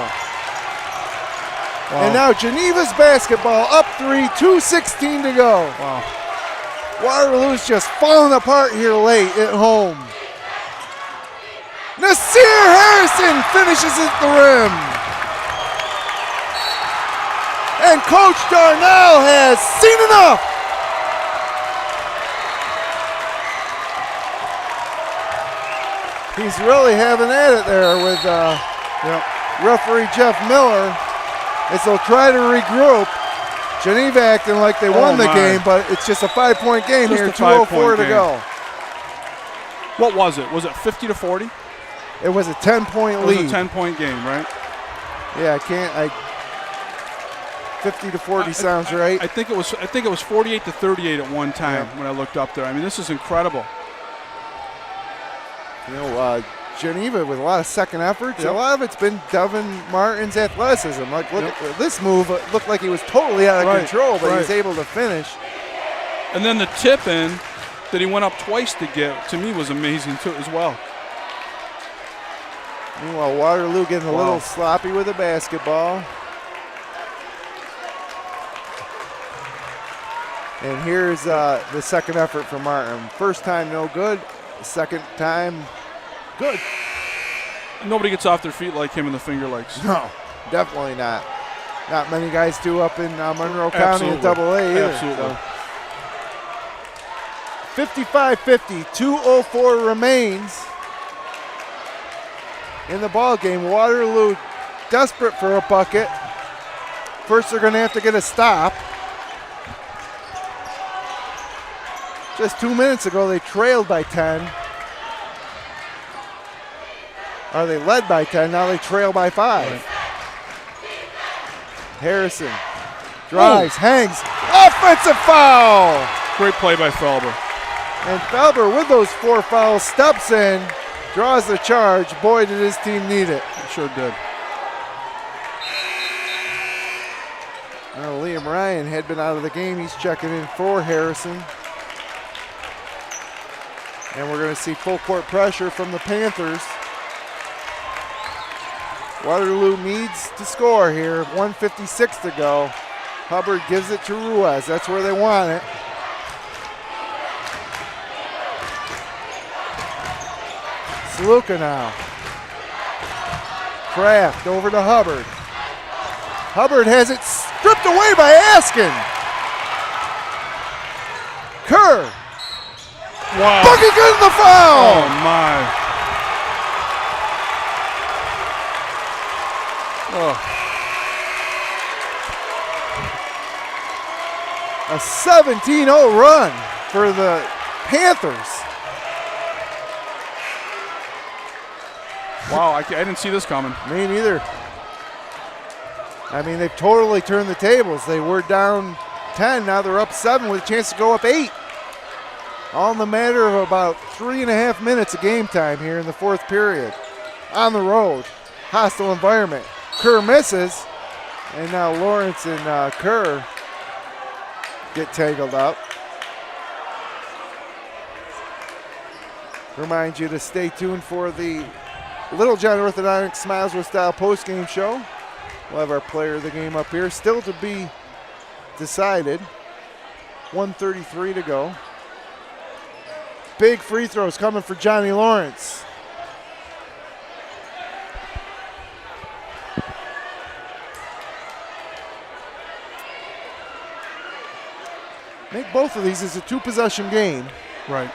Wow. And now Geneva's basketball up 3, 2:16 to go. Wow. Waterloo's just falling apart here late at home. Nasir Harrison finishes at the rim. And Coach Darnell has seen enough. He's really having at it there with referee Jeff Miller as they'll try to regroup. Geneva acting like they won the game, but it's just a 5-point game Just here, a 5-point 2:04 to game. go. What was it? Was it 50-40? It was a 10-point It lead. was a 10-point game, right? Yeah, 50-40 sounds right. I think it was 48-38 at one time when I looked up there. I mean, this is incredible. You know, Geneva with a lot of second efforts. A lot of it's been Devin Martin's athleticism. Like, look at this move. It looked like he was totally out of control, but he was able to finish. And then the tip in that he went up twice to get, to me, was amazing too as well. Meanwhile, Waterloo getting a little sloppy with the basketball. And here's the second effort for Martin. First time, no good. Second time, good. Nobody gets off their feet like him in the Finger Lakes. No, definitely not. Not many guys do up in Monroe County at AA either. Absolutely. So. 55-50, 2:04 remains in the ball game. Waterloo desperate for a bucket. First, they're going to have to get a stop. Just 2 minutes ago, they trailed by 10. Or they led by 10, now they trail by 5. Right. Harrison drives, hangs, offensive foul! Great play by Felber. And Felber, with those 4 fouls, steps in, draws the charge. Boy, did his team need it. It sure did. Now, Liam Ryan had been out of the game. He's checking in for Harrison. And we're going to see full court pressure from the Panthers. Waterloo needs to score here. 1:56 to go. Hubbard gives it to Ruiz. That's where they want it. Sluka now. Kraft over to Hubbard. Hubbard has it stripped away by Askin. Kerr. Wow. Bucket good in the foul. Oh, my. Oh. A 17-0 run for the Panthers. Wow, I didn't see this coming. Me neither. I mean, they've totally turned the tables. They were down 10, now they're up 7 with a chance to go up 8. All in the matter of about 3.5 minutes of game time here in the fourth period. On the road, hostile environment. Kerr misses, and now Lawrence and Kerr get tangled up. Remind you to stay tuned for the Little John Orthodontic Smiles with Style postgame show. We'll have our player of the game up here. Still to be decided. 1:33 to go. Big free throws coming for Johnny Lawrence. Make both of these as a 2-possession game. Right.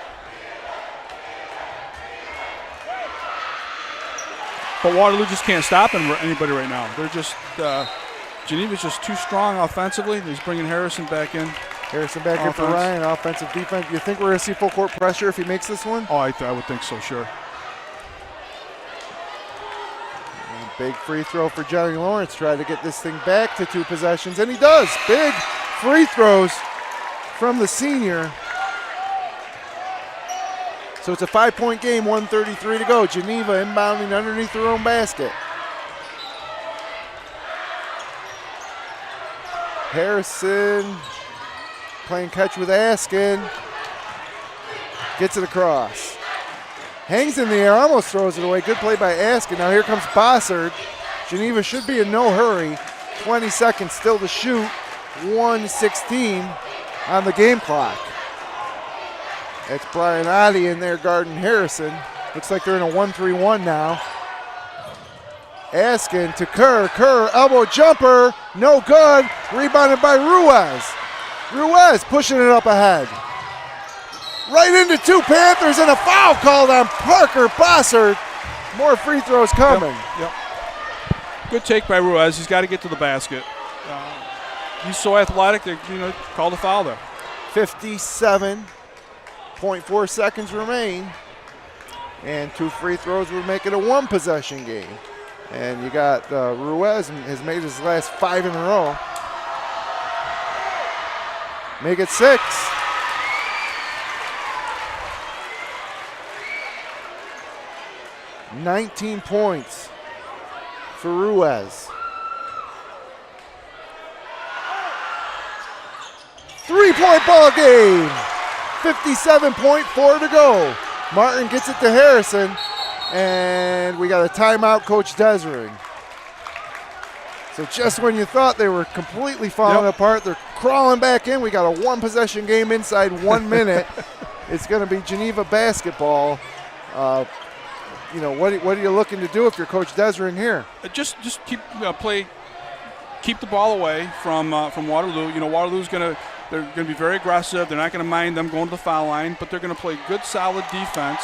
But Waterloo just can't stop anybody right now. They're just, Geneva's just too strong offensively. He's bringing Harrison back in. Harrison back in for Ryan, offensive defense. You think we're going to see full court pressure if he makes this one? Oh, I would think so, sure. And big free throw for Johnny Lawrence. Try to get this thing back to 2 possessions, and he does. Big free throws from the senior. So it's a 5-point game, 1:33 to go. Geneva inbounding underneath their own basket. Harrison playing catch with Askin. Gets it across. Hangs in the air, almost throws it away. Good play by Askin. Now here comes Bossard. Geneva should be in no hurry. 20 seconds still to shoot. 1:16 on the game clock. That's Brian Oddie in there guarding Harrison. Looks like they're in a 1-3-1 now. Askin to Kerr. Kerr, elbow jumper, no good. Rebounded by Ruiz. Ruiz pushing it up ahead. Right into 2 Panthers, and a foul called on Parker Bossard. More free throws coming. Yep. Good take by Ruiz. He's got to get to the basket. He's so athletic that, called a foul there. 57.4 seconds remain. And 2 free throws would make it a 1-possession game. And you got Ruiz has made his last 5 in a row. Make it 6. $19 points for Ruiz. 3-point ball game. 57.4 to go. Martin gets it to Harrison. And we got a timeout, Coach Desering. So just when you thought they were completely falling apart, they're crawling back in. We got a 1-possession game inside 1 minute. It's going to be Geneva basketball. What are you looking to do if you're Coach Desering here? Just keep keep the ball away from Waterloo. Waterloo's they're going to be very aggressive. They're not going to mind them going to the foul line, but they're going to play good, solid defense.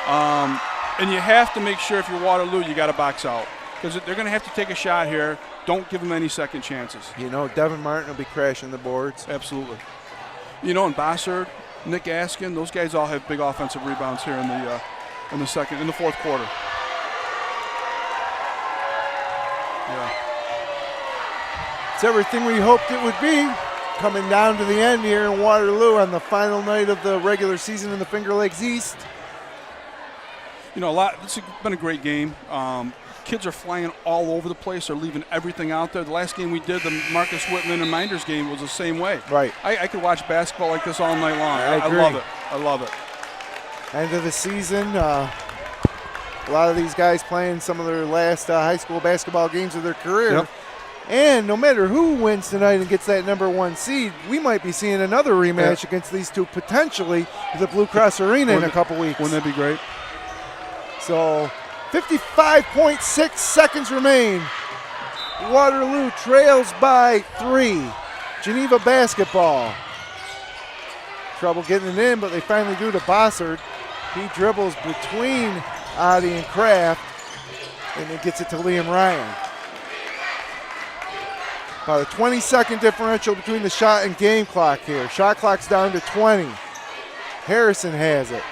And you have to make sure if you're Waterloo, you got to box out because they're going to have to take a shot here. Don't give them any second chances. Devin Martin will be crashing the boards. Absolutely. And Bossard, Nick Askin, those guys all have big offensive rebounds here in the fourth quarter. Yeah. It's everything we hoped it would be. Coming down to the end here in Waterloo on the final night of the regular season in the Finger Lakes East. It's been a great game. Kids are flying all over the place. They're leaving everything out there. The last game we did, the Marcus Whitman and Minders game, was the same way. Right. I could watch basketball like this all night long. I agree. I love it. End of the season. A lot of these guys playing some of their last high school basketball games of their career. Yep. And no matter who wins tonight and gets that number 1 seed, we might be seeing another rematch against these two potentially at the Blue Cross Arena in a couple weeks. Wouldn't that be great? So 55.6 seconds remain. Waterloo trails by 3. Geneva basketball. Trouble getting it in, but they finally do to Bossard. He dribbles between Oddie and Kraft, and then gets it to Liam Ryan. About a 20-second differential between the shot and game clock here. Shot clock's down to 20. Harrison has it.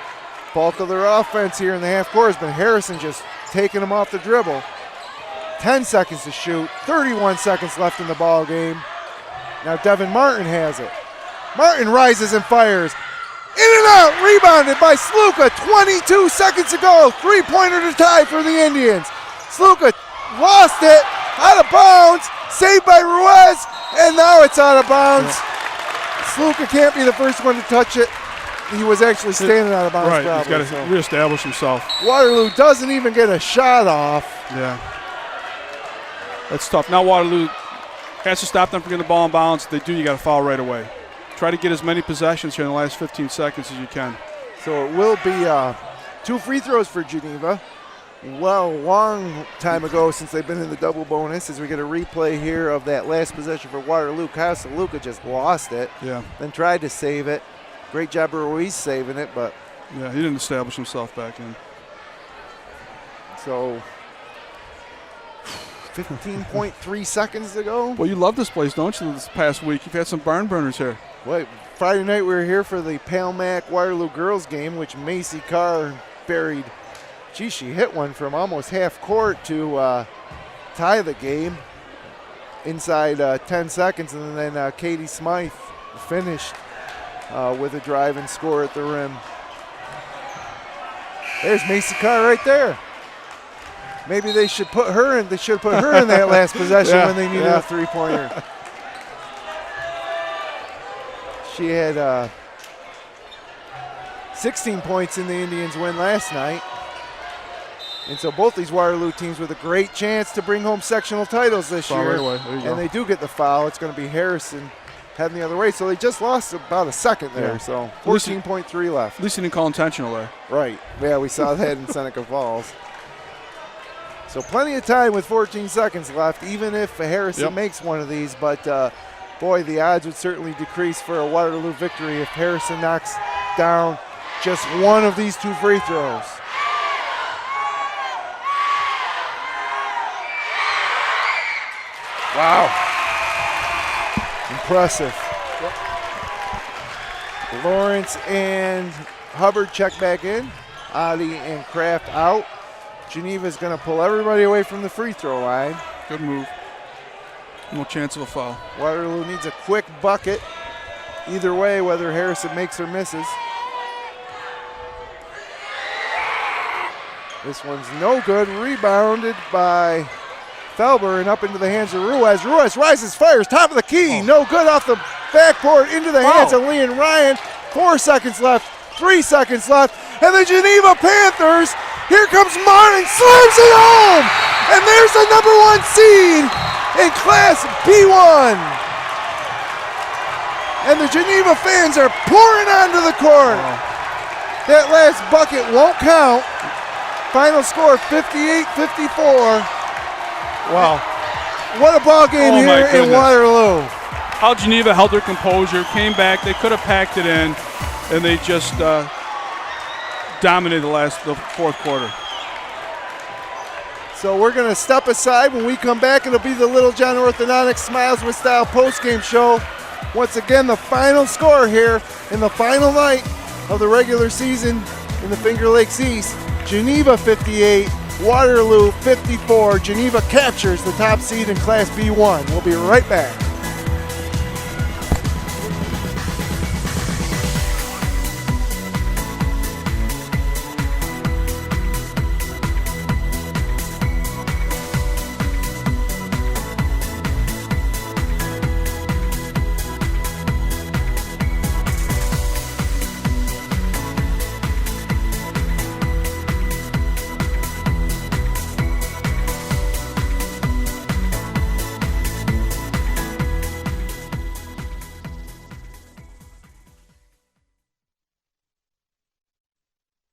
Bulk of their offense here in the half court has been Harrison just taking them off the dribble. 10 seconds to shoot. 31 seconds left in the ball game. Now Devin Martin has it. Martin rises and fires. In and out, rebounded by Sluka. 22 seconds to go. 3-pointer to tie for the Indians. Sluka lost it. Out of bounds. Saved by Ruiz. And now it's out of bounds. Sluka can't be the first one to touch it. He was actually standing out of bounds. Right, probably, he's got to reestablish himself. Waterloo doesn't even get a shot off. Yeah. That's tough. Now Waterloo has to stop them from getting the ball in bounds. If they do, you got to foul right away. Try to get as many possessions here in the last 15 seconds as you can. So it will be 2 free throws for Geneva. Well, long time ago since they've been in the double bonus, as we get a replay here of that last possession for Waterloo. Luca just lost it. Yeah. Then tried to save it. Great job of Ruiz saving it, but. Yeah, he didn't establish himself back in. So 15.3 seconds to go. Well, you love this place, don't you, this past week? You've had some barn burners here. Wait, Friday night we were here for the Palmac Waterloo girls game, which Macy Carr buried. Gee, she hit one from almost half court to tie the game inside 10 seconds, and then Katie Smythe finished with a drive and score at the rim. There's Macy Carr right there. Maybe they should put her in. They should put her in that last possession when they needed a three-pointer. She had 16 points in the Indians win last night. And so both these Waterloo teams with a great chance to bring home sectional titles this year. Right away. There you go. And they do get the foul. It's going to be Harrison heading the other way. So they just lost about a second there. Yeah. So 14.3 left. At least he didn't call intentional there. Right. Yeah, we saw that in Seneca Falls. So plenty of time with 14 seconds left, even if Harrison makes one of these. But, boy, the odds would certainly decrease for a Waterloo victory if Harrison knocks down just one of these 2 free throws. Wow. Impressive. Lawrence and Hubbard check back in. Adi and Kraft out. Geneva's going to pull everybody away from the free throw line. Good move. No chance of a foul. Waterloo needs a quick bucket. Either way, whether Harrison makes or misses. This one's no good. Rebounded by Felber and up into the hands of Ruiz. Ruiz rises, fires, top of the key. No good off the backboard into the hands of Lee and Ryan. 4 seconds left, 3 seconds left. And the Geneva Panthers, here comes Martin, slams it home. And there's the #1 seed in Class B1. And the Geneva fans are pouring onto the court. That last bucket won't count. Final score 58-54. Wow. What a ball game here in Waterloo. How Geneva held their composure, came back. They could have packed it in, and they just dominated the fourth quarter. So we're going to step aside. When we come back, it'll be the Little John Orthodontics Smiles with Style postgame show. Once again, the final score here in the final night of the regular season in the Finger Lakes East. Geneva 58, Waterloo 54. Geneva captures the top seed in Class B1. We'll be right back.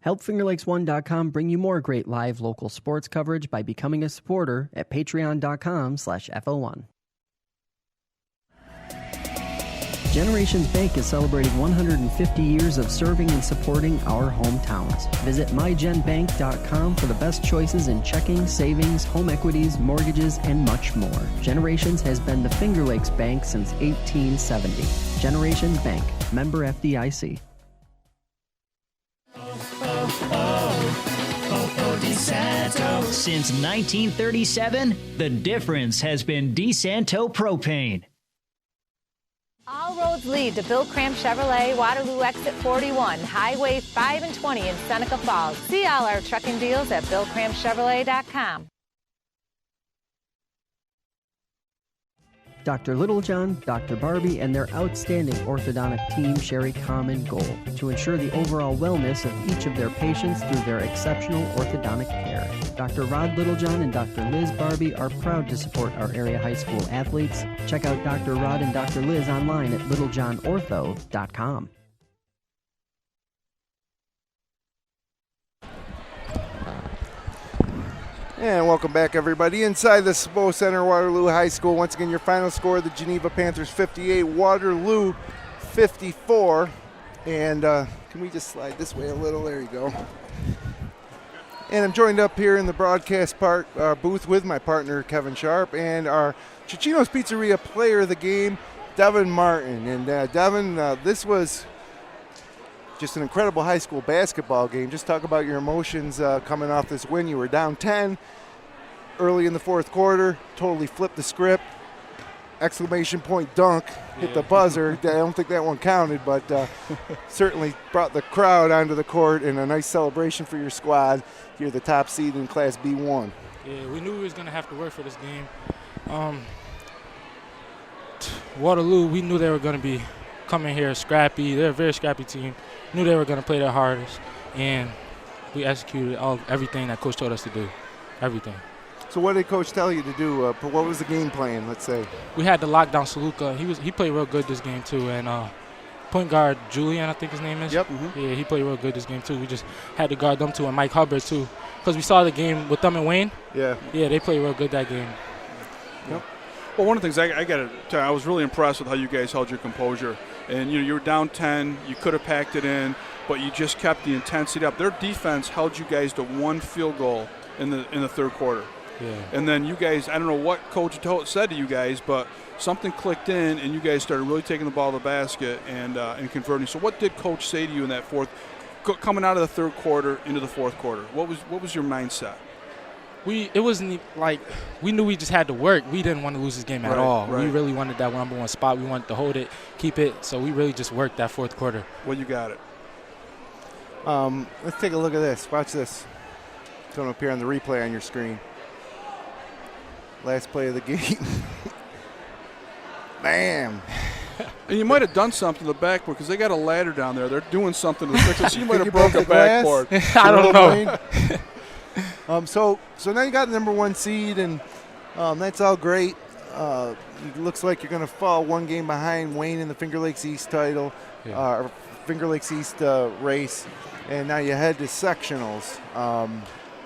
Help FingerLakes1.com bring you more great live local sports coverage by becoming a supporter at patreon.com/FL1. Generations Bank is celebrating 150 years of serving and supporting our hometowns. Visit mygenbank.com for the best choices in checking, savings, home equities, mortgages, and much more. Generations has been the Finger Lakes Bank since 1870. Generations Bank, member FDIC. Since 1937, the difference has been DeSanto Propane. All roads lead to Bill Cram Chevrolet, Waterloo Exit 41, Highway 5 and 20 in Seneca Falls. See all our trucking deals at BillCramChevrolet.com. Dr. Littlejohn, Dr. Barbie, and their outstanding orthodontic team share a common goal to ensure the overall wellness of each of their patients through their exceptional orthodontic care. Dr. Rod Littlejohn and Dr. Liz Barbie are proud to support our area high school athletes. Check out Dr. Rod and Dr. Liz online at littlejohnortho.com. And welcome back, everybody, inside the Spo Center, Waterloo High School. Once again, your final score, the Geneva Panthers 58, Waterloo 54. And can we just slide this way a little? There you go. And I'm joined up here in the broadcast booth with my partner, Kevin Sharp, and our Cicino's Pizzeria player of the game, Devin Martin. And Devin, this was just an incredible high school basketball game. Just talk about your emotions coming off this win. You were down 10 early in the fourth quarter, totally flipped the script. Exclamation point dunk, hit the buzzer. I don't think that one counted, but certainly brought the crowd onto the court and a nice celebration for your squad. You're the top seed in Class B1. Yeah, we knew we was going to have to work for this game. Waterloo, we knew they were going to be coming here scrappy. They're a very scrappy team. Knew they were going to play their hardest, and we executed everything that Coach told us to do, everything. So what did Coach tell you to do? What was the game plan, let's say? We had to lock down Saluka. He played real good this game, too, and point guard Julian, I think his name is. Yep. Mm-hmm. Yeah, he played real good this game, too. We just had to guard them, too, and Mike Hubbard, too, because we saw the game with them and Wayne. Yeah. Yeah, they played real good that game. Yep. Well, one of the things I got to tell you, I was really impressed with how you guys held your composure. And, you were down 10. You could have packed it in, but you just kept the intensity up. Their defense held you guys to one field goal in the third quarter. Yeah. And then you guys, I don't know what Coach said to you guys, but something clicked in, and you guys started really taking the ball to the basket and converting. So what did Coach say to you in that coming out of the third quarter into the fourth quarter? What was your mindset? It wasn't like we knew we just had to work. We didn't want to lose this game at all. Right. We really wanted that number one spot. We wanted to hold it, keep it. So we really just worked that fourth quarter. Well, you got it. Let's take a look at this. Watch this. It's going to appear on the replay on your screen. Last play of the game. Bam. And you might have done something to the backboard because they got a ladder down there. They're doing something to the Sixers. You might have broke a backboard. I don't know. So now you got the number one seed, and that's all great. It looks like you're going to fall one game behind Wayne in the Finger Lakes East title, Finger Lakes East race, and now you head to sectionals.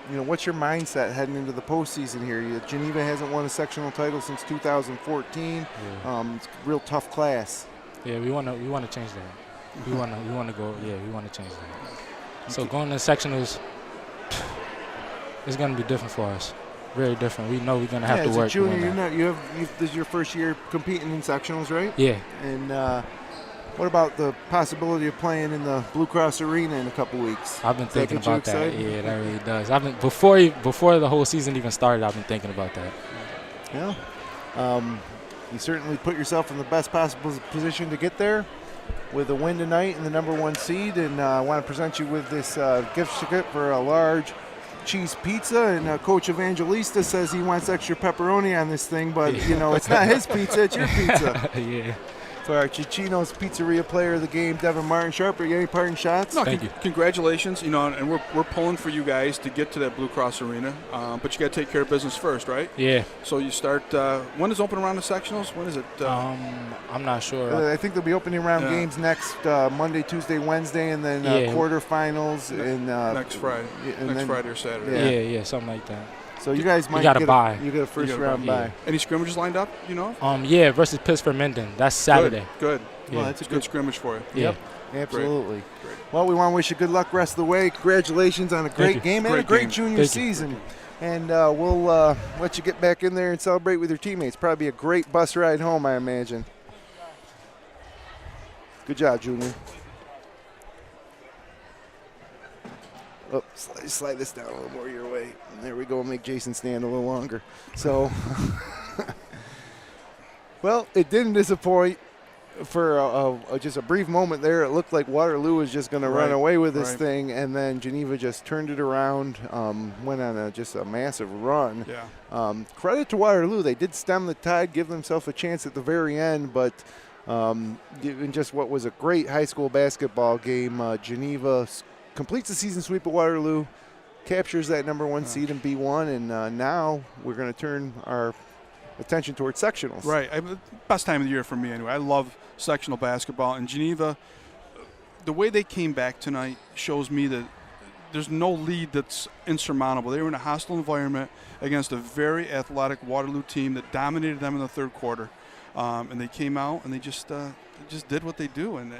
What's your mindset heading into the postseason here? Geneva hasn't won a sectional title since 2014. Yeah. It's a real tough class. Yeah, we want to change that. We want to go. Yeah, we want to change that. So going to sectionals, it's going to be different for us. Very different. We know we're going to have to work. As a junior, this is your first year competing in sectionals, right? Yeah. And what about the possibility of playing in the Blue Cross Arena in a couple weeks? I've been thinking about that. Yeah, that really does. I've been before the whole season even started. I've been thinking about that. Yeah. You certainly put yourself in the best possible position to get there with a win tonight and the number one seed. And I want to present you with this gift certificate for a large cheese pizza. And Coach Evangelista says he wants extra pepperoni on this thing, but it's not his pizza, it's your pizza. Yeah. For our Cicino's Pizzeria player of the game, Devin Martin. Sharp, are you any parting shots? No, Thank you. Congratulations. And we're pulling for you guys to get to that Blue Cross Arena, but you got to take care of business first, right? Yeah. So you start. When is open around the sectionals? When is it? I'm not sure. I think they'll be opening round games next Monday, Tuesday, Wednesday, and then quarterfinals in next Friday. Friday or Saturday. Yeah, something like that. So you guys might get a bye. You get a first round bye. Any scrimmages lined up? Yeah, versus Pittsburgh Minden. That's Saturday. Good. Yeah. Well, that's a good scrimmage for you. Yeah. Absolutely. Great. Well, we want to wish you good luck rest of the way. Congratulations on a great game and a great junior season. And we'll let you get back in there and celebrate with your teammates. Probably a great bus ride home, I imagine. Good job, Junior. Oh, slide this down a little more your way. And there we go. Make Jason stand a little longer. So, well, it didn't disappoint. for just a brief moment there, it looked like Waterloo was just going to run away with this thing, and then Geneva just turned it around, went on just a massive run. Yeah. Credit to Waterloo. They did stem the tide, give themselves a chance at the very end, but in just what was a great high school basketball game, Geneva completes the season sweep of Waterloo, captures that number 1 seed in B1, and now we're going to turn our attention towards sectionals. Right. Best time of the year for me anyway. I love sectional basketball. And Geneva, the way they came back tonight shows me that there's no lead that's insurmountable. They were in a hostile environment against a very athletic Waterloo team that dominated them in the third quarter. And they came out and they just did what they do. And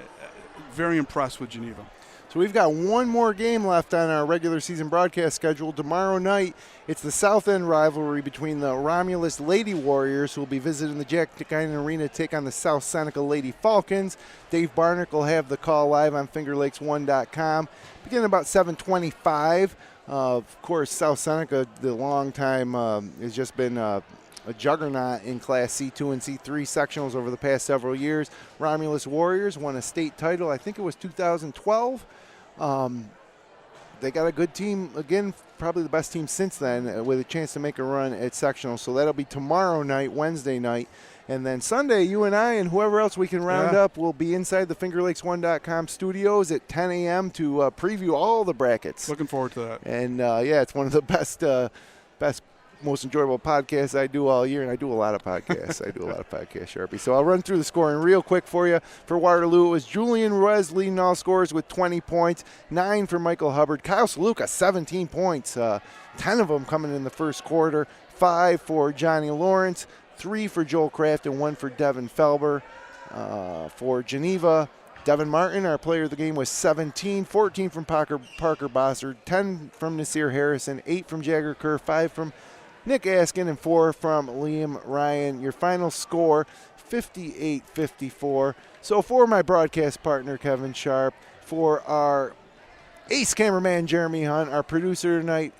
very impressed with Geneva. So we've got one more game left on our regular season broadcast schedule. Tomorrow night, it's the South End rivalry between the Romulus Lady Warriors, who will be visiting the Jack Tynan Arena to take on the South Seneca Lady Falcons. Dave Barnick will have the call live on FingerLakes1.com. Beginning about 7:25. Of course, South Seneca, the long time, has just been a juggernaut in Class C2 and C3 sectionals over the past several years. Romulus Warriors won a state title, I think it was 2012. They got a good team, again, probably the best team since then, with a chance to make a run at sectionals. So that'll be tomorrow night, Wednesday night. And then Sunday, you and I and whoever else we can round up will be inside the FingerLakes1.com studios at 10 a.m. to preview all the brackets. Looking forward to that. And, it's one of the best most enjoyable podcasts I do all year, and I do a lot of podcasts. Sharpie. So I'll run through the scoring real quick for you. For Waterloo, it was Julian Ruiz leading all scores with 20 points, 9 for Michael Hubbard. Kyle Saluka, 17 points, 10 of them coming in the first quarter, 5 for Johnny Lawrence, 3 for Joel Kraft, and 1 for Devin Felber. For Geneva, Devin Martin, our player of the game, was 17, 14 from Parker Bossard, 10 from Nasir Harrison, 8 from Jagger Kerr, 5 from Nick Askin, and 4 from Liam Ryan. Your final score, 58-54. So for my broadcast partner, Kevin Sharp, for our ace cameraman, Jeremy Hunt, our producer tonight,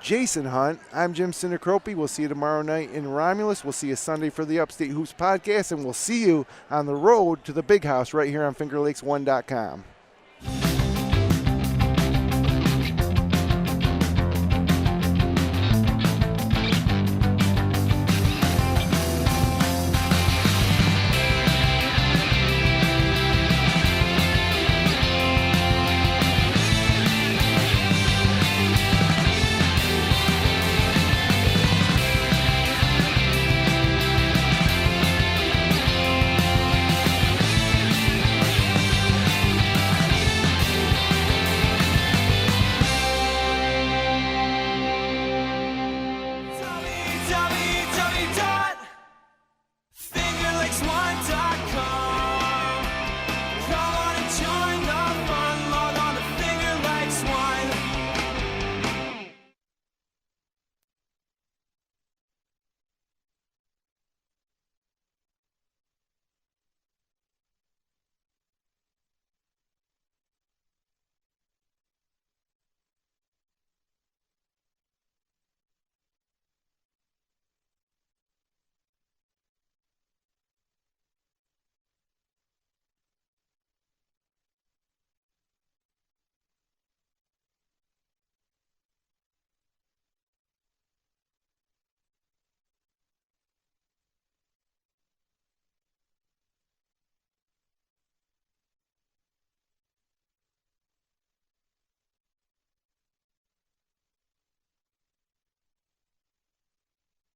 Jason Hunt, I'm Jim Sinicropi. We'll see you tomorrow night in Romulus. We'll see you Sunday for the Upstate Hoops podcast, and we'll see you on the road to the big house right here on FingerLakes1.com. Tell me